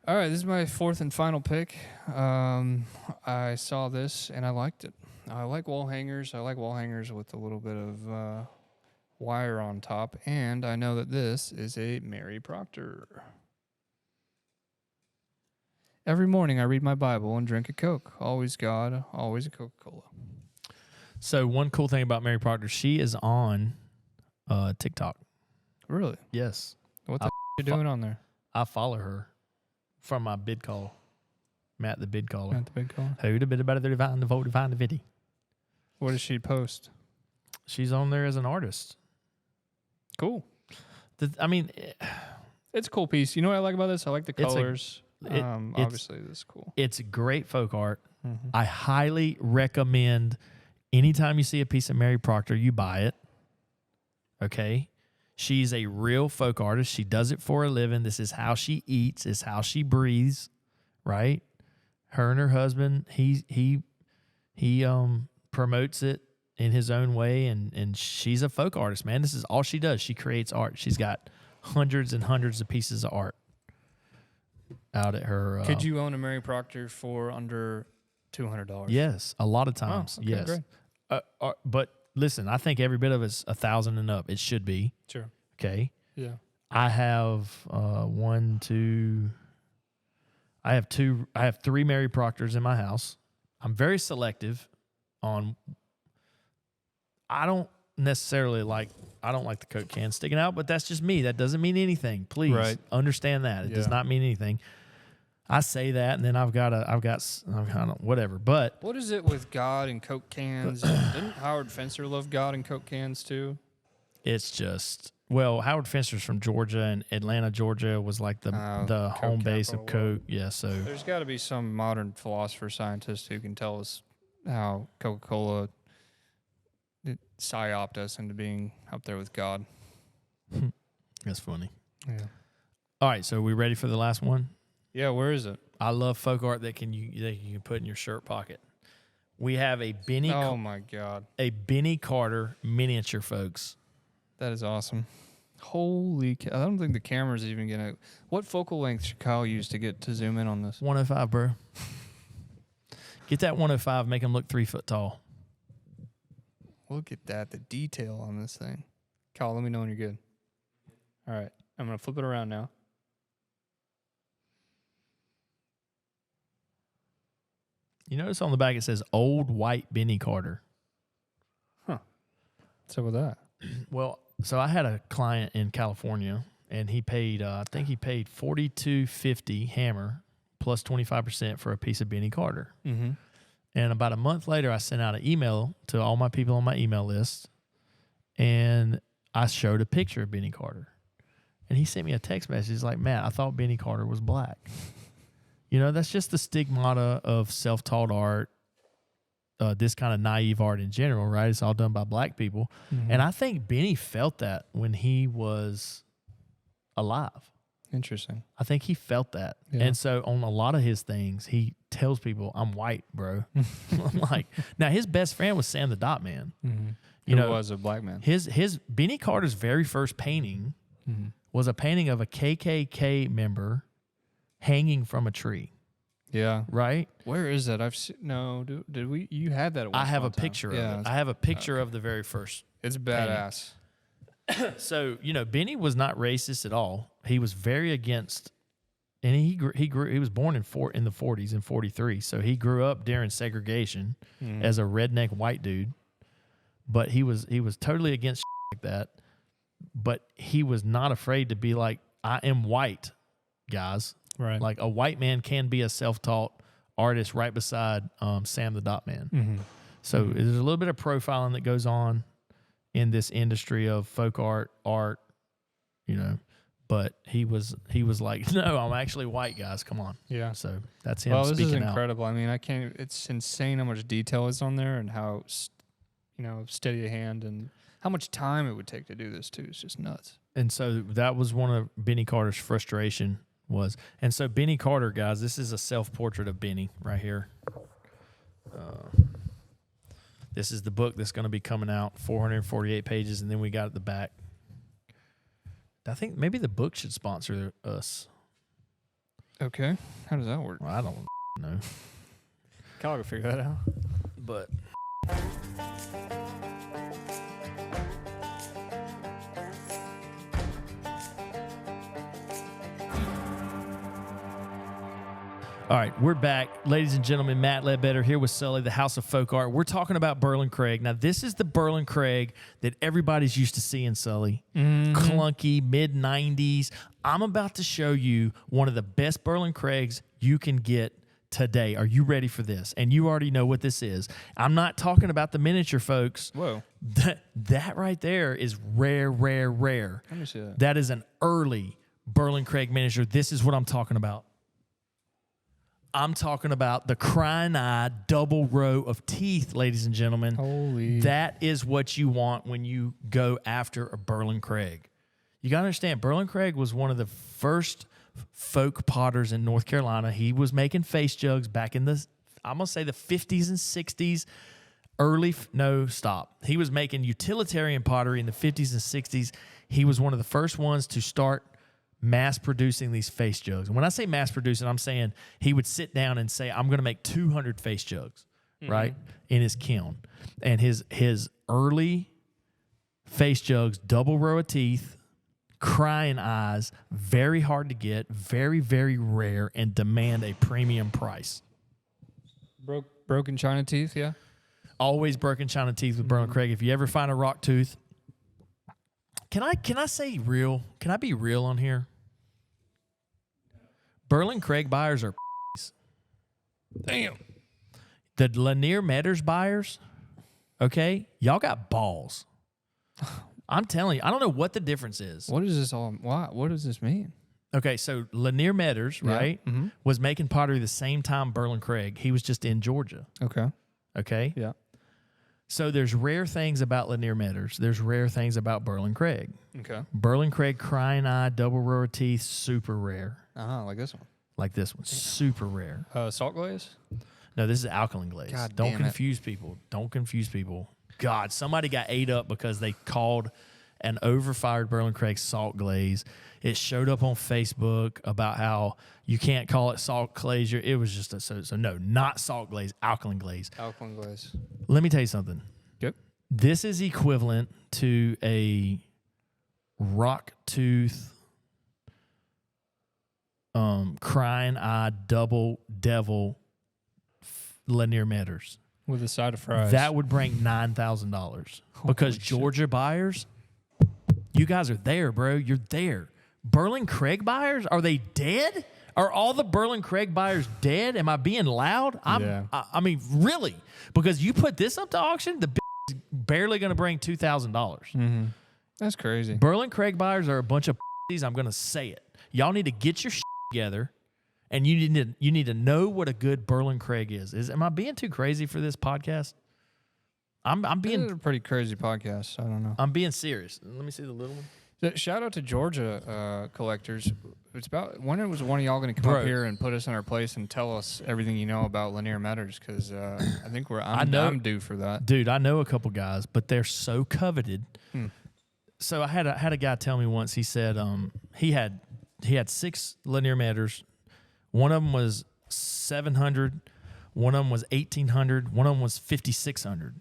All right, this is my 4th and final pick. I saw this and I liked it. I like wall hangers. I like wall hangers with a little bit of wire on top. And I know that this is a Mary Proctor. Every morning I read my Bible and drink a Coke. Always God, always a Coca-Cola. So one cool thing about Mary Proctor, she is on TikTok. Really? Yes. What the you doing on there? I follow her from my bid call. Matt the bid caller. At the big call. Who'd have been about the divine, the vote, divine, the viddy. What does she post? She's on there as an artist. Cool. I mean, It's a cool piece. You know what I like about this? I like the It's a- colors. it's- Obviously, this is cool. it's great folk art. Mm-hmm. I highly recommend anytime you see a piece of Mary Proctor, you buy it. Okay? She's a real folk artist. She does it for a living. This is how she eats. It's how she breathes, right? Her and her husband, he promotes it in his own way, and she's a folk artist, man. This is all she does. She creates art. She's got hundreds and hundreds of pieces of art out at her. Could you own a Mary Proctor for under $200? Yes, a lot of times. okay, yes, great. but listen, I think every bit of it's 1,000 and up. It should be Sure. okay. Yeah. I have I have 3 Mary Proctors in my house. I'm very selective on. I don't like the Coke can sticking out, but that's just me. That doesn't mean anything. Please understand that. It does Yeah. not mean anything. I say that, and then I've got whatever. But What is it with God and Coke cans? Didn't Howard Finster love God and Coke cans too? it's just, well, Howard Finster's from Georgia, and Atlanta, Georgia was like the Coke home base of capital. Coke. Yeah, so There's got to be some modern philosopher scientist who can tell us how Coca-Cola psyoped us into being up there with God. that's funny. Yeah. All right, so are we ready for the last one? Yeah, where is it? I love folk art that you can put in your shirt pocket. We have a Benny Oh my God. a Benny Carter miniature, folks. That is awesome. Holy cow. I don't think the camera's even going to... What focal length should Kyle use to get to zoom in on this? 105, bro. Get that 105, make him look 3 foot tall. Look at that, the detail on this thing. Kyle, let me know when you're good. All right, I'm going to flip it around now. You notice on the back it says Old White Benny Carter. What's up with that? Well, so I had a client in California, and he paid, I think he paid $42.50 hammer plus 25% for a piece of Benny Carter. Mm-hmm. And about a month later, I sent out an email to all my people on my email list, and I showed a picture of Benny Carter. And he sent me a text message. He's like, Matt, I thought Benny Carter was black. You know, that's just the stigmata of self-taught art, this kind of naive art in general, right? It's all done by black people. Mm-hmm. And I think Benny felt that when he was alive. Interesting. I think he felt that. Yeah. And so on a lot of his things, he tells people, I'm white, bro. I'm like, now his best friend was Sam the Dot Man. Mm-hmm. You know, was a black man. His Benny Carter's very first painting was a painting of a KKK member hanging from a tree. Yeah. Right? Where is that? I've seen. No, did we? You had that. At one I have a upon time. picture of Yeah, it. I have a picture of the very first. It's badass. So, you know, Benny was not racist at all. He was very against, and he was born in the 40s in 43. So he grew up during segregation as a redneck white dude. But he was totally against like that. But he was not afraid to be like, I am white, guys. Right. Like a white man can be a self-taught artist right beside Sam the Dot Man. Mm-hmm. So there's a little bit of profiling that goes on in this industry of folk art, you know. But he was like, no, I'm actually white, guys. Come on. Yeah. So that's him Well, this speaking is out. incredible. I mean, I can't. It's insane how much detail is on there and how, steady of hand and how much time it would take to do this too. It's just nuts. And so that was one of Benny Carter's frustration was. And so Benny Carter, guys, this is a self-portrait of Benny right here. This is the book that's going to be coming out, 448 pages, and then we got at the back. I think maybe the book should sponsor us. Okay. How does that work? Well, I don't know. Kyle will figure that out. But all right, we're back. Ladies and gentlemen, Matt Ledbetter here with Sully, the House of Folk Art. We're talking about Burlon Craig. Now, this is the Burlon Craig that everybody's used to seeing, Sully. Clunky, mid-90s. I'm about to show you one of the best Burlon Craigs you can get today. Are you ready for this? And you already know what this is. I'm not talking about the miniature, folks. Whoa. That right there is rare, rare, rare. Let me see that. That is an early Burlon Craig miniature. This is what I'm talking about. I'm talking about the crying eye double row of teeth, ladies and gentlemen. Holy. That is what you want when you go after a Burlon Craig. You got to understand, Burlon Craig was one of the first folk potters in North Carolina. He was making face jugs back in I'm going to say the 50s and 60s. He was making utilitarian pottery in the 50s and 60s. He was one of the first ones to start mass producing these face jugs. And when I say mass producing, I'm saying he would sit down and say, I'm going to make 200 face jugs, right, in his kiln. And his early face jugs, double row of teeth, crying eyes, very hard to get, very, very rare, and demand a premium price. Broken china teeth, yeah? Always broken china teeth with Burlon Craig. If you ever find a rock tooth, can I say real? Can I be real on here? Burlon Craig buyers are Damn. the Lanier Metters buyers, okay? Y'all got balls. I'm telling you, I don't know what the difference is. What is this all? What does this mean? Okay, so Lanier Metters, right, was making pottery the same time Burlon Craig. He was just in Georgia, Okay. okay? Yeah. So there's rare things about Lanier Metters. There's rare things about Burlon Craig. Okay. Burlon Craig crying eye, double row of teeth, super rare. Like this one. Like this one, super rare. Salt glaze? No, this is alkaline glaze. God Don't damn it. confuse people. Don't confuse people. God, somebody got ate up because they called an overfired Burlon Craig salt glaze. It showed up on Facebook about how you can't call it salt glaze. It was just so no, not salt glaze, alkaline glaze. Alkaline glaze. Let me tell you something. Yep. This is equivalent to a rock tooth, crying eye, double devil Lanier Metters. With a side of fries. That would bring $9,000 because shit. Georgia buyers, you guys are there, bro. You're there. Burlon Craig buyers, are they dead? Are all the Burlon Craig buyers dead? Am I being loud? Yeah. I mean, really? Because you put this up to auction, the is barely going to bring $2,000. That's crazy. Burlon Craig buyers are a bunch of I'm going to say it. Y'all need to get your together, and you need to know what a good Burlon Craig is. Am I being too crazy for this podcast? I'm This is being a pretty crazy podcast. I don't know. I'm being serious. Let me see the little one. Shout out to Georgia collectors. It's about when was one of y'all going to come up here and put us in our place and tell us everything you know about linear matters? Because I think I'm due for that. Dude, I know a couple guys, but they're so coveted. So I had a guy tell me once. He said he had 6 linear meters. One of them was 700. One of them was 1,800. One of them was 5,600.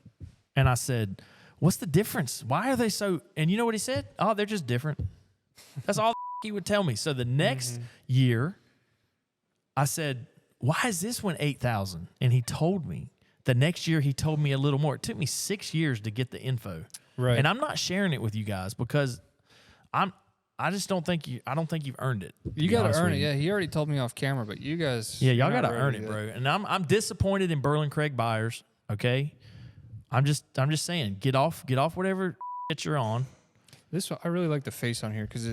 And I said, "What's the difference? Why are they so?" And you know what he said? "Oh, they're just different." That's all he would tell me. So the next year, I said, "Why is this one 8,000?" And he told me. The next year, he told me a little more. It took me 6 years to get the info. Right. And I'm not sharing it with you guys because I just don't think you've earned it. You got to earn it. Yeah, he already told me off camera, but you guys. Yeah, y'all got to earn it, bro. And I'm disappointed in Burlon Craig buyers. Okay, I'm just saying, get off whatever shit you're on. This I really like the face on here because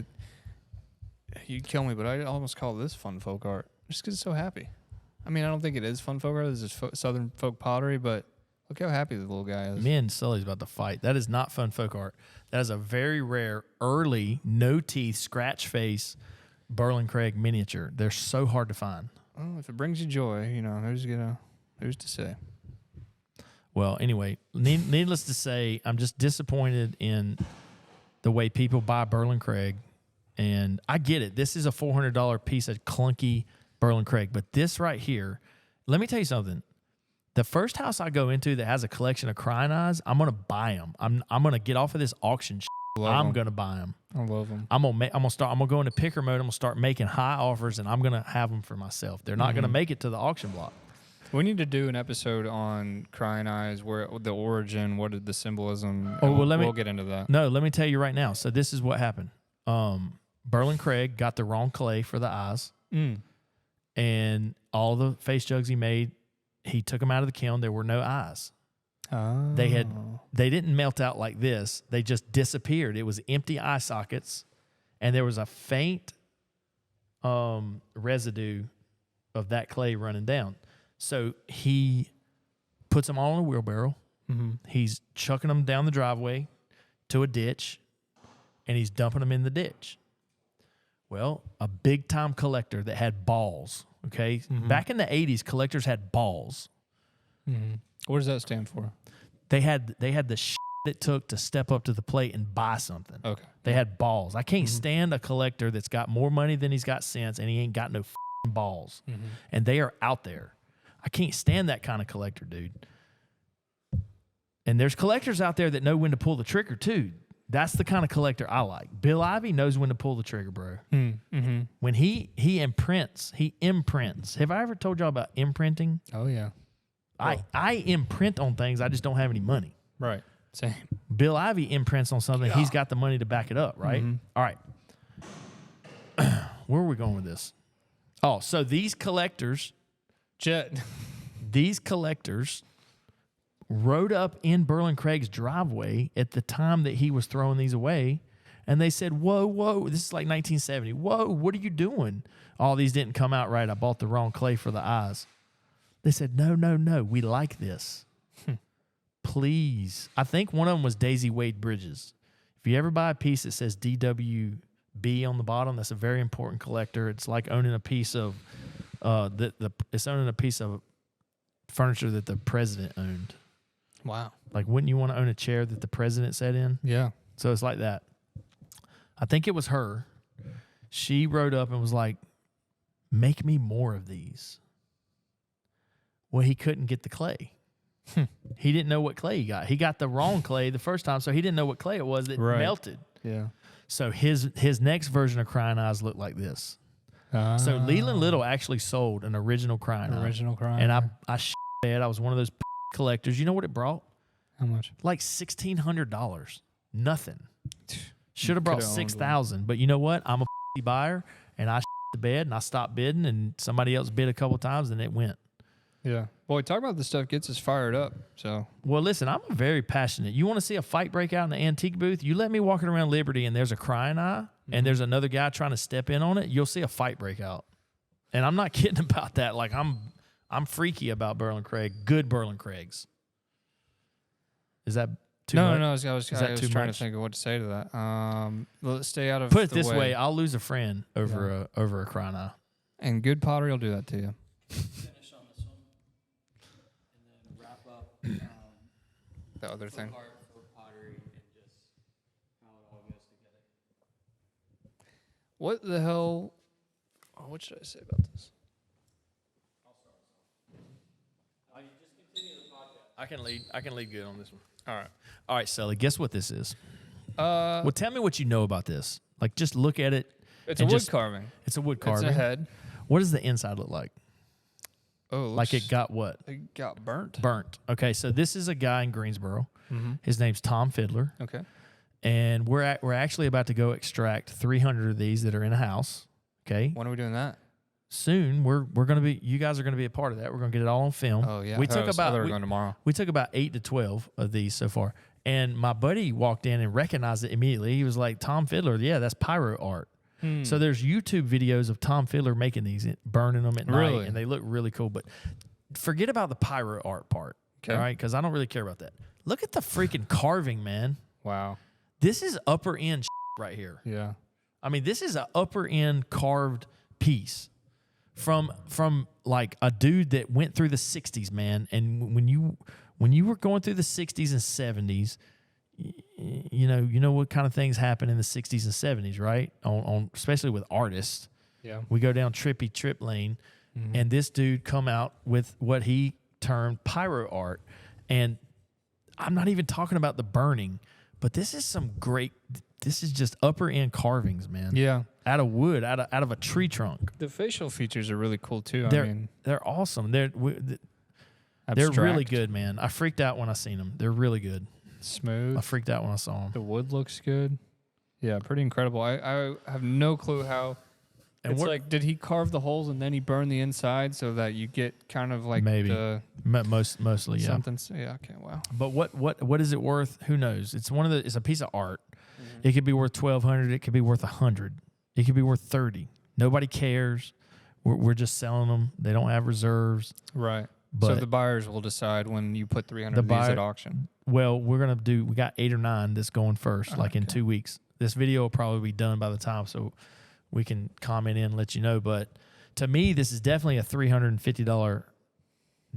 you'd kill me, but I almost call this fun folk art just because it's so happy. I mean, I don't think it is fun folk art. This is Southern folk pottery, but look how happy the little guy is. Me and Sully's about to fight. That is not fun folk art. That is a very rare, early, no teeth, scratch face Burlon Craig miniature. They're so hard to find. Oh, if it brings you joy, who's to say? Well, anyway, needless to say, I'm just disappointed in the way people buy Burlon Craig. And I get it. This is a $400 piece of clunky Burlon Craig. But this right here, let me tell you something. The first house I go into that has a collection of crying eyes, I'm gonna buy them. I'm gonna get off of this auction. I'm gonna buy them. I love them. I'm gonna go into picker mode. I'm gonna start making high offers, and I'm gonna have them for myself. They're not gonna make it to the auction block. We need to do an episode on crying eyes, where the origin, what is the symbolism. Oh, well, we'll get into that. No, let me tell you right now. So this is what happened. Burlon Craig got the wrong clay for the eyes, and all the face jugs he made. He took them out of the kiln. There were no eyes. Oh. They didn't melt out like this. They just disappeared. It was empty eye sockets, and there was a faint residue of that clay running down. So he puts them all in a wheelbarrow. He's chucking them down the driveway to a ditch, and he's dumping them in the ditch. Well, a big-time collector that had balls, okay? Back in the 80s, collectors had balls. What does that stand for? They had the shit it took to step up to the plate and buy something. Okay. They had balls. I can't stand a collector that's got more money than he's got sense, and he ain't got no balls. And they are out there. I can't stand that kind of collector, dude. And there's collectors out there that know when to pull the trigger, too. That's the kind of collector I like. Bill Ivy knows when to pull the trigger, bro. When he imprints. Have I ever told y'all about imprinting? Oh, yeah. I imprint on things. I just don't have any money. Right. Same. Bill Ivy imprints on something. He's got the money to back it up, right? All right. Where are we going with this? Oh, so these collectors rode up in Burlon Craig's driveway at the time that he was throwing these away, and they said, whoa, this is like 1970. Whoa, what are you doing? All these didn't come out right. I bought the wrong clay for the eyes. They said, no, we like this. Please. I think one of them was Daisy Wade Bridges. If you ever buy a piece that says DWB on the bottom, that's a very important collector. It's like owning a piece of it's owning a piece of furniture that the president owned. Wow. Like, wouldn't you want to own a chair that the president sat in? Yeah. So it's like that. I think it was her. She rode up and was like, make me more of these. Well, he couldn't get the clay. He didn't know what clay he got. He got the wrong clay the first time, so he didn't know what clay it was that melted. Yeah. So his next version of Crying Eyes looked like this. So Leland Little actually sold an original Crying Eye. And I bet I was one of those collectors. You know what it brought? How much? Like $1,600. Nothing. Should have brought $6,000. But you know what? I'm a buyer, and I the bed, and I stopped bidding, and somebody else bid a couple times, and it went. Yeah. Boy, talk about this stuff gets us fired up. So. Well, listen, I'm very passionate. You want to see a fight break out in the antique booth? You let me walking around Liberty, and there's a Crying Eye, and there's another guy trying to step in on it. You'll see a fight break out. And I'm not kidding about that. Like, I'm freaky about Burlon Craig. Good Burlon Craigs. Is that Too No, much? no, I was that too trying much? to think of what to say to that. Let's stay out of Put it the this way, I'll lose a friend over a crying eye. And good pottery will do that to you. Finish on this one, and then wrap up The other thing. art for pottery and just how it all goes together. What the hell? Oh, what should I say about this? I can lead good on this one. All right. All right, Sully, guess what this is? Well, Well, tell me what you know about this. Like, just look at it. it's a and wood just- carving. It's a wood carving. It's a head. What does the inside look like? Oh, Like it got what? it got burnt. Burnt. Okay, so this is a guy in Greensboro. Mm-hmm. His name's Tom Fidler, Okay. and we're actually about to go extract 300 of these that are in a house. Okay, When are we doing that? soon we're gonna be. You guys are gonna be a part of that. We're gonna get it all on film. Oh yeah. We I took thought about we were going tomorrow. we took about 8 to 12 of these so far, and my buddy walked in and recognized it immediately. He was like, "Tom Fidler, yeah, that's pyro art." So there's YouTube videos of Tom Fidler making these, burning them at night, Really? and they look really cool. But forget about the pyro art part, Okay. all right? Because I don't really care about that. Look at the freaking carving, man. Wow. This is upper end right here. Yeah. I mean, this is an upper end carved piece from like a dude that went through the 60s, man. And when you were going through the 60s and 70s, you know what kind of things happen in the 60s and 70s, right? On especially with artists. Yeah. We go down trippy trip lane, and this dude come out with what he termed pyro art. And I'm not even talking about the burning, but this is this is just upper end carvings, man. Yeah. Out of wood, out of a tree trunk. The facial features are really cool too. They're awesome. They're really abstract, good, man. I freaked out when I seen them. They're really good. smooth. I freaked out when I saw them. The wood looks good. Yeah, pretty incredible. I have no clue how. And It's like, did he carve the holes and then he burned the inside so that you get kind of like Maybe. the Mostly, yeah. something? Yeah. Okay. Wow. But what is it worth? Who knows? It's it's a piece of art. It could be worth $1,200. It could be worth $100. It could be worth $30. Nobody cares. We're just selling them. They don't have reserves. Right. But So the buyers will decide when you put 300 of these at auction. well, we got 8 or 9 that's going first, like in 2 weeks. This video will probably be done by the time, so we can comment in and let you know. But to me, this is definitely a $350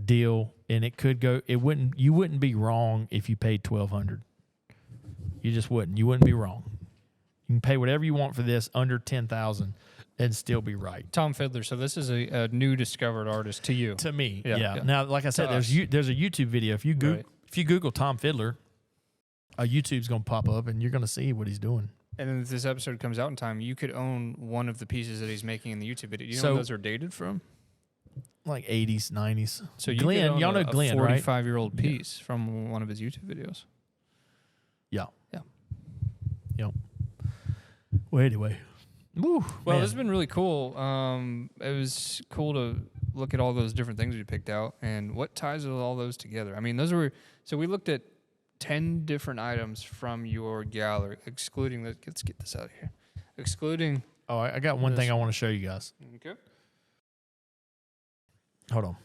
deal, and it could go. You wouldn't be wrong if you paid $1,200. You just wouldn't. You wouldn't be wrong. You can pay whatever you want for this under $10,000 and still be right. Tom Fidler. So this is a new discovered artist to you. To me, Yeah, yeah. yeah. Now, like I said, To us. there's a YouTube video. If you Google Tom Fidler, a YouTube's gonna pop up, and you're gonna see what he's doing. And then if this episode comes out in time, you could own one of the pieces that he's making in the YouTube video. Do you know So- when those are dated from? Like 80s, 90s. So you Glenn, could own y'all know a Glenn, right? 45-year-old piece from one of his YouTube videos. Yeah. Yeah. Yep. Well, anyway. Woo, Well, man. this has been really cool. It was cool to look at all those different things we picked out and what ties all those together. I mean, so we looked at 10 different items from your gallery, excluding let's get this out of here. Excluding. Oh, I got one this. thing I want to show you guys. Okay. Hold on.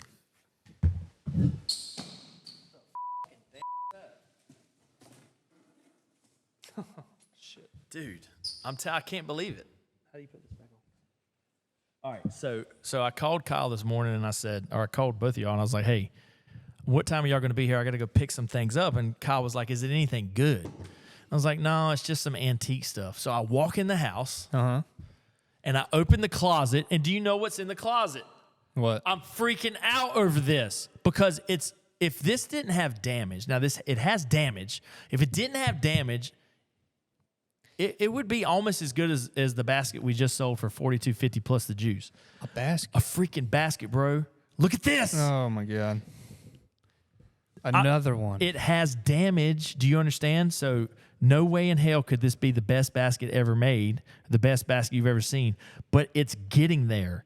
Dude, I can't believe it. How do you put this back on? All right, so I called Kyle this morning and I called both of y'all and I was like, hey, what time are y'all going to be here? I got to go pick some things up. And Kyle was like, is it anything good? I was like, no, it's just some antique stuff. So I walk in the house and I open the closet, and do you know what's in the closet? What? I'm freaking out over this because if this didn't have damage, now it has damage. If it didn't have damage, it would be almost as good as the basket we just sold for $42.50 plus the juice. A basket? A freaking basket, bro. Look at this. Oh, my God. Another one. It has damage. Do you understand? So no way in hell could this be the best basket ever made, the best basket you've ever seen, but it's getting there.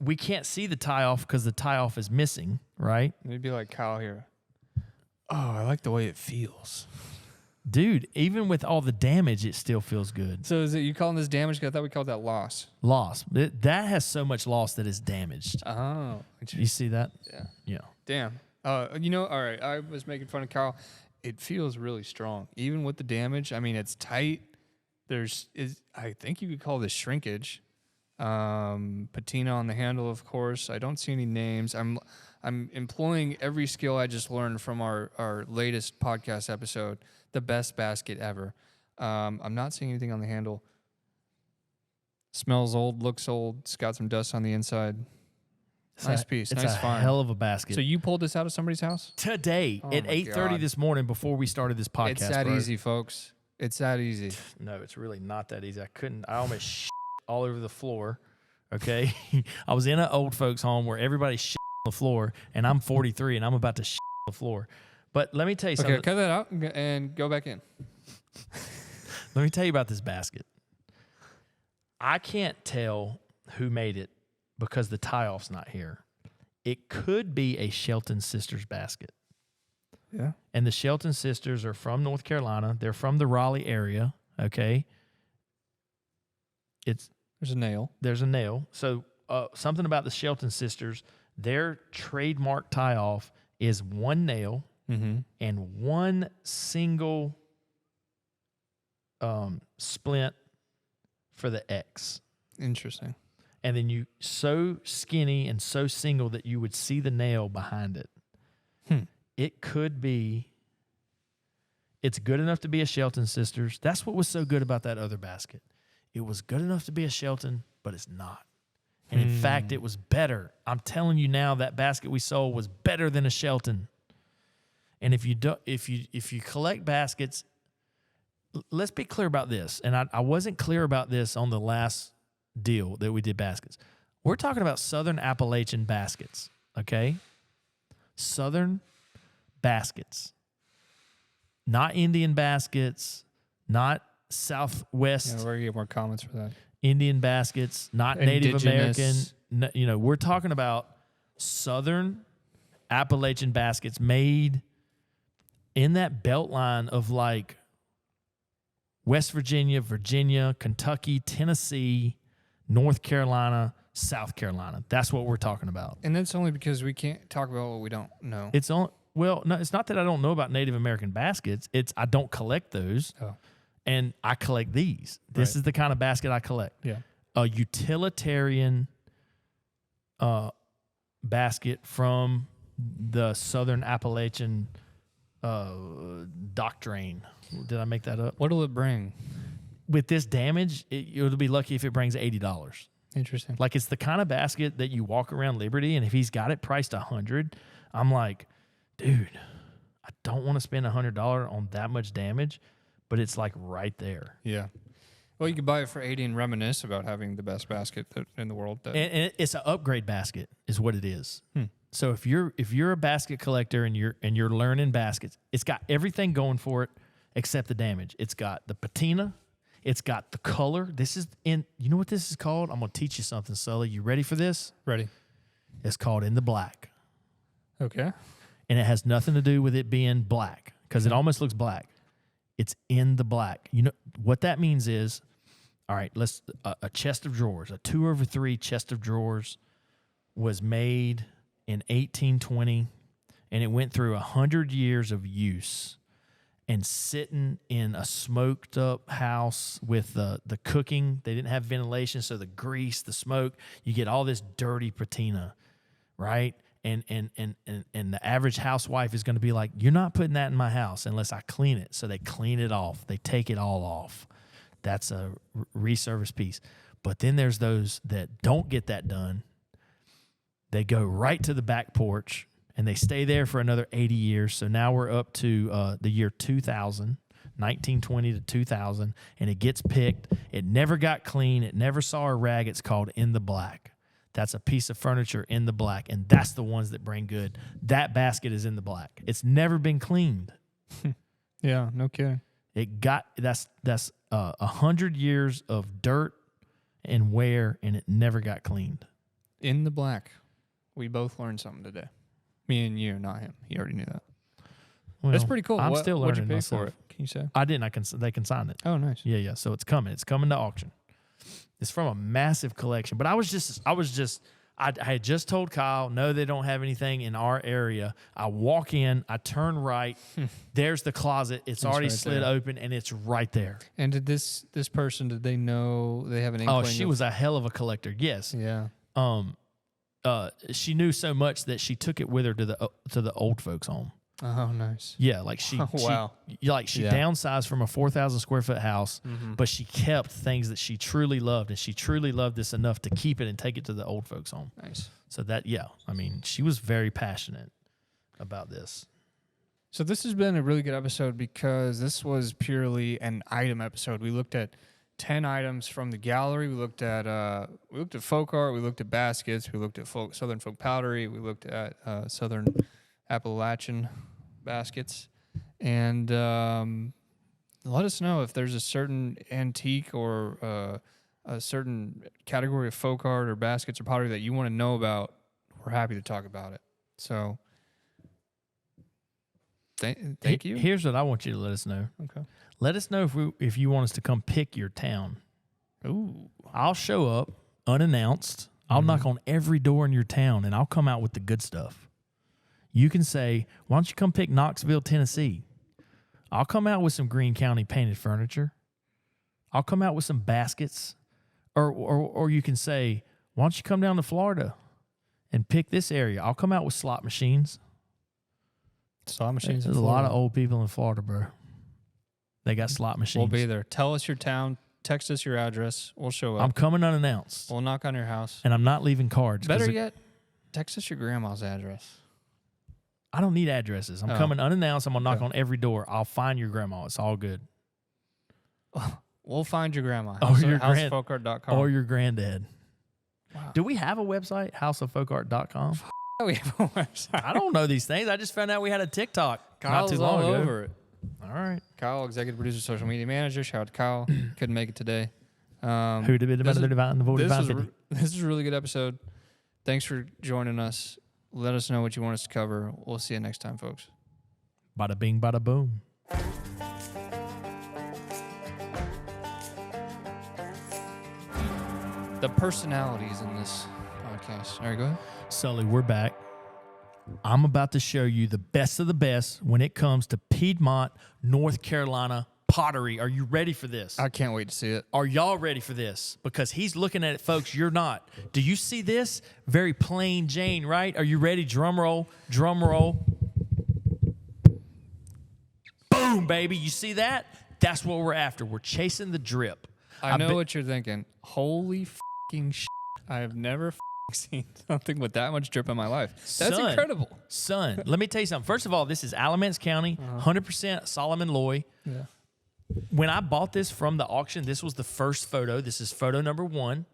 We can't see the tie off because the tie off is missing, right? Maybe like Kyle here. Oh, I like the way it feels. Dude, even with all the damage, it still feels good. So is it you calling this damage? 'Cause I thought we called that loss. Loss. That has so much loss that it's damaged. Oh. You see that? Yeah. Yeah. Damn. You know, all right. I was making fun of Kyle. It feels really strong, even with the damage. I mean, it's tight. I think you could call this shrinkage. Patina on the handle, of course. I don't see any names. I'm employing every skill I just learned from our latest podcast episode, the best basket ever. I'm not seeing anything on the handle. Smells old, looks old. It's got some dust on the inside. Nice piece. It's nice a find. hell of a basket. So you pulled this out of somebody's house? Today Oh at my 8:30 God. this morning before we started this podcast. It's that bro. easy, folks. It's that easy. No, it's really not that easy. I almost all over the floor. Okay. I was in an old folks home where everybody on the floor, and I'm 43 and I'm about to on the floor. But let me tell you something. Okay, cut that out and go back in. Let me tell you about this basket. I can't tell who made it because the tie-off's not here. It could be a Shelton Sisters basket. Yeah. And the Shelton sisters are from North Carolina. They're from the Raleigh area, okay? There's a nail. There's a nail. So something about the Shelton sisters, their trademark tie-off is one nail and one single splint for the X. Interesting. And then you so skinny and so single that you would see the nail behind it. It could be. It's good enough to be a Shelton Sisters. That's what was so good about that other basket. It was good enough to be a Shelton, but it's not. And in fact, it was better. I'm telling you now, that basket we sold was better than a Shelton. And if you collect baskets, let's be clear about this. And I wasn't clear about this on the last deal that we did baskets. We're talking about Southern Appalachian baskets, okay? Southern baskets. Not Indian baskets, not Southwest Yeah, we're going to get more comments for that. Indian baskets, not Native American. Indigenous. We're talking about Southern Appalachian baskets made in that belt line of like West Virginia, Kentucky, Tennessee, North Carolina, South Carolina. That's what we're talking about. And that's only because we can't talk about what we don't know. No, it's not that I don't know about Native American baskets. It's I don't collect those. Oh. And I collect these. This is the kind of basket I collect. Yeah. A utilitarian basket from the Southern Appalachian doctrine. Did I make that up? What'll it bring? With this damage, you'll be lucky if it brings $80. Interesting. Like it's the kind of basket that you walk around Liberty, and if he's got it priced $100, I'm like, dude, I don't want to spend $100 on that much damage, but it's like right there. Yeah. Well, you could buy it for 80 and reminisce about having the best basket in the world. And it's an upgrade basket, is what it is. So if you're a basket collector and you're learning baskets, it's got everything going for it except the damage. It's got the patina. It's got the color. This is you know what this is called? I'm gonna teach you something, Sully. You ready for this? Ready. It's called in the black. Okay. And it has nothing to do with it being black because it almost looks black. It's in the black. You know what that means is, all right, a chest of drawers, a 2/3 chest of drawers was made in 1820, and it went through 100 years of use and sitting in a smoked up house with the cooking. They didn't have ventilation, so the grease, the smoke, you get all this dirty patina, right? And the average housewife is going to be like, you're not putting that in my house unless I clean it. So they clean it off. They take it all off. That's a resurface piece. But then there's those that don't get that done. They go right to the back porch, and they stay there for another 80 years. So now we're up to the year 2000, 1920 to 2000, and it gets picked. It never got clean. It never saw a rag. It's called in the black. That's a piece of furniture in the black, and that's the ones that bring good. That basket is in the black. It's never been cleaned. Yeah, no kidding. That's 100 years of dirt and wear, and it never got cleaned. In the black. We both learned something today. Me and you, not him. He already knew that. Well, That's pretty cool. I'm still What'd learning you pay myself. for it? Can you say? I didn't. They can sign it. Oh, nice. Yeah. So it's coming. It's coming to auction. It's from a massive collection. But I was just I had just told Kyle, no, they don't have anything in our area. I walk in, I turn right. There's the closet. It's already right slid there. open, and it's right there. And did this person, did they know, they have an inkling? Oh, she was a hell of a collector. Yes. Yeah. She knew so much that she took it with her to the old folks' home. Oh, nice. Yeah, like she Wow. she Yeah. downsized from a 4,000 square foot house, but she kept things that she truly loved, and she truly loved this enough to keep it and take it to the old folks' home. Nice. So that, yeah, I mean, she was very passionate about this. So this has been a really good episode because this was purely an item episode. We looked at 10 items from the gallery. We looked at folk art. We looked at baskets. We looked at Southern folk pottery. We looked at Southern Appalachian baskets. And let us know if there's a certain antique or a certain category of folk art or baskets or pottery that you want to know about. We're happy to talk about it. So thank you. Here's what I want you to let us know. Okay. Let us know if you want us to come pick your town. Ooh. I'll show up unannounced. I'll knock on every door in your town, and I'll come out with the good stuff. You can say, why don't you come pick Knoxville, Tennessee? I'll come out with some Greene County painted furniture. I'll come out with some baskets. Or you can say, why don't you come down to Florida and pick this area? I'll come out with slot machines. Slot machines. There's a lot of old people in Florida, bro. They got slot machines. We'll be there. Tell us your town. Text us your address. We'll show up. I'm coming unannounced. We'll knock on your house. And I'm not leaving cards. Better yet, text us your grandma's address. I don't need addresses. I'm coming unannounced. I'm going to knock on every door. I'll find your grandma. It's all good. We'll find your grandma. Or your houseoffolkart.com. Or your granddad. Wow. Do we have a website? Houseoffolkart.com? We have a website. I don't know these things. I just found out we had a TikTok Kyle's not too long all ago. over it. All right. Kyle, executive producer, social media manager. Shout out to Kyle. Couldn't make it today. Who did this is this a really good episode. Thanks for joining us. Let us know what you want us to cover. We'll see you next time, folks. Bada bing, bada boom. The personalities in this podcast. All right, go ahead. Sully, we're back. I'm about to show you the best of the best when it comes to Piedmont, North Carolina pottery. Are you ready for this? I can't wait to see it. Are y'all ready for this? Because he's looking at it, folks. You're not. Do you see this? Very plain Jane, right? Are you ready? Drum roll. Drum roll. Boom, baby. You see that? That's what we're after. We're chasing the drip. I know what you're thinking. Holy fucking shit. I have never seen something with that much drip in my life. That's incredible. Son, let me tell you something. First of all, this is Alamance County, 100% Solomon Loy. Yeah. When I bought this from the auction, this was the first photo. This is photo number 1.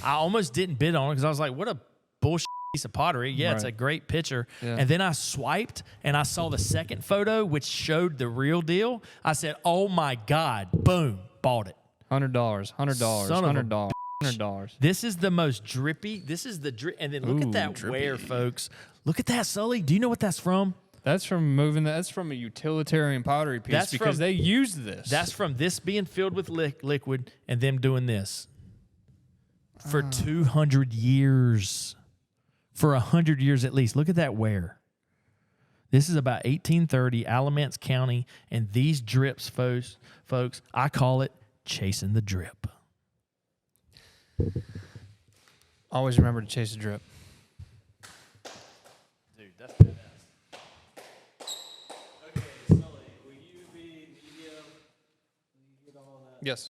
I almost didn't bid on it because I was like, what a bullshit piece of pottery. Yeah, it's a great picture. Yeah. And then I swiped and I saw the second photo, which showed the real deal. I said, oh my God, boom, bought it. $100, $100, $100. This is the most drippy. This is the drip. And then look at that wear, folks. Look at that, Sully. Do you know what that's from? That's from That's from a utilitarian pottery piece because they used this. That's from this being filled with liquid and them doing this for 200 years. For 100 years at least. Look at that wear. This is about 1830, Alamance County, and these drips, folks, I call it chasing the drip. Always remember to chase the drip. Dude, that's badass. Okay, Sully, will you be media? Will you get all that? Yes.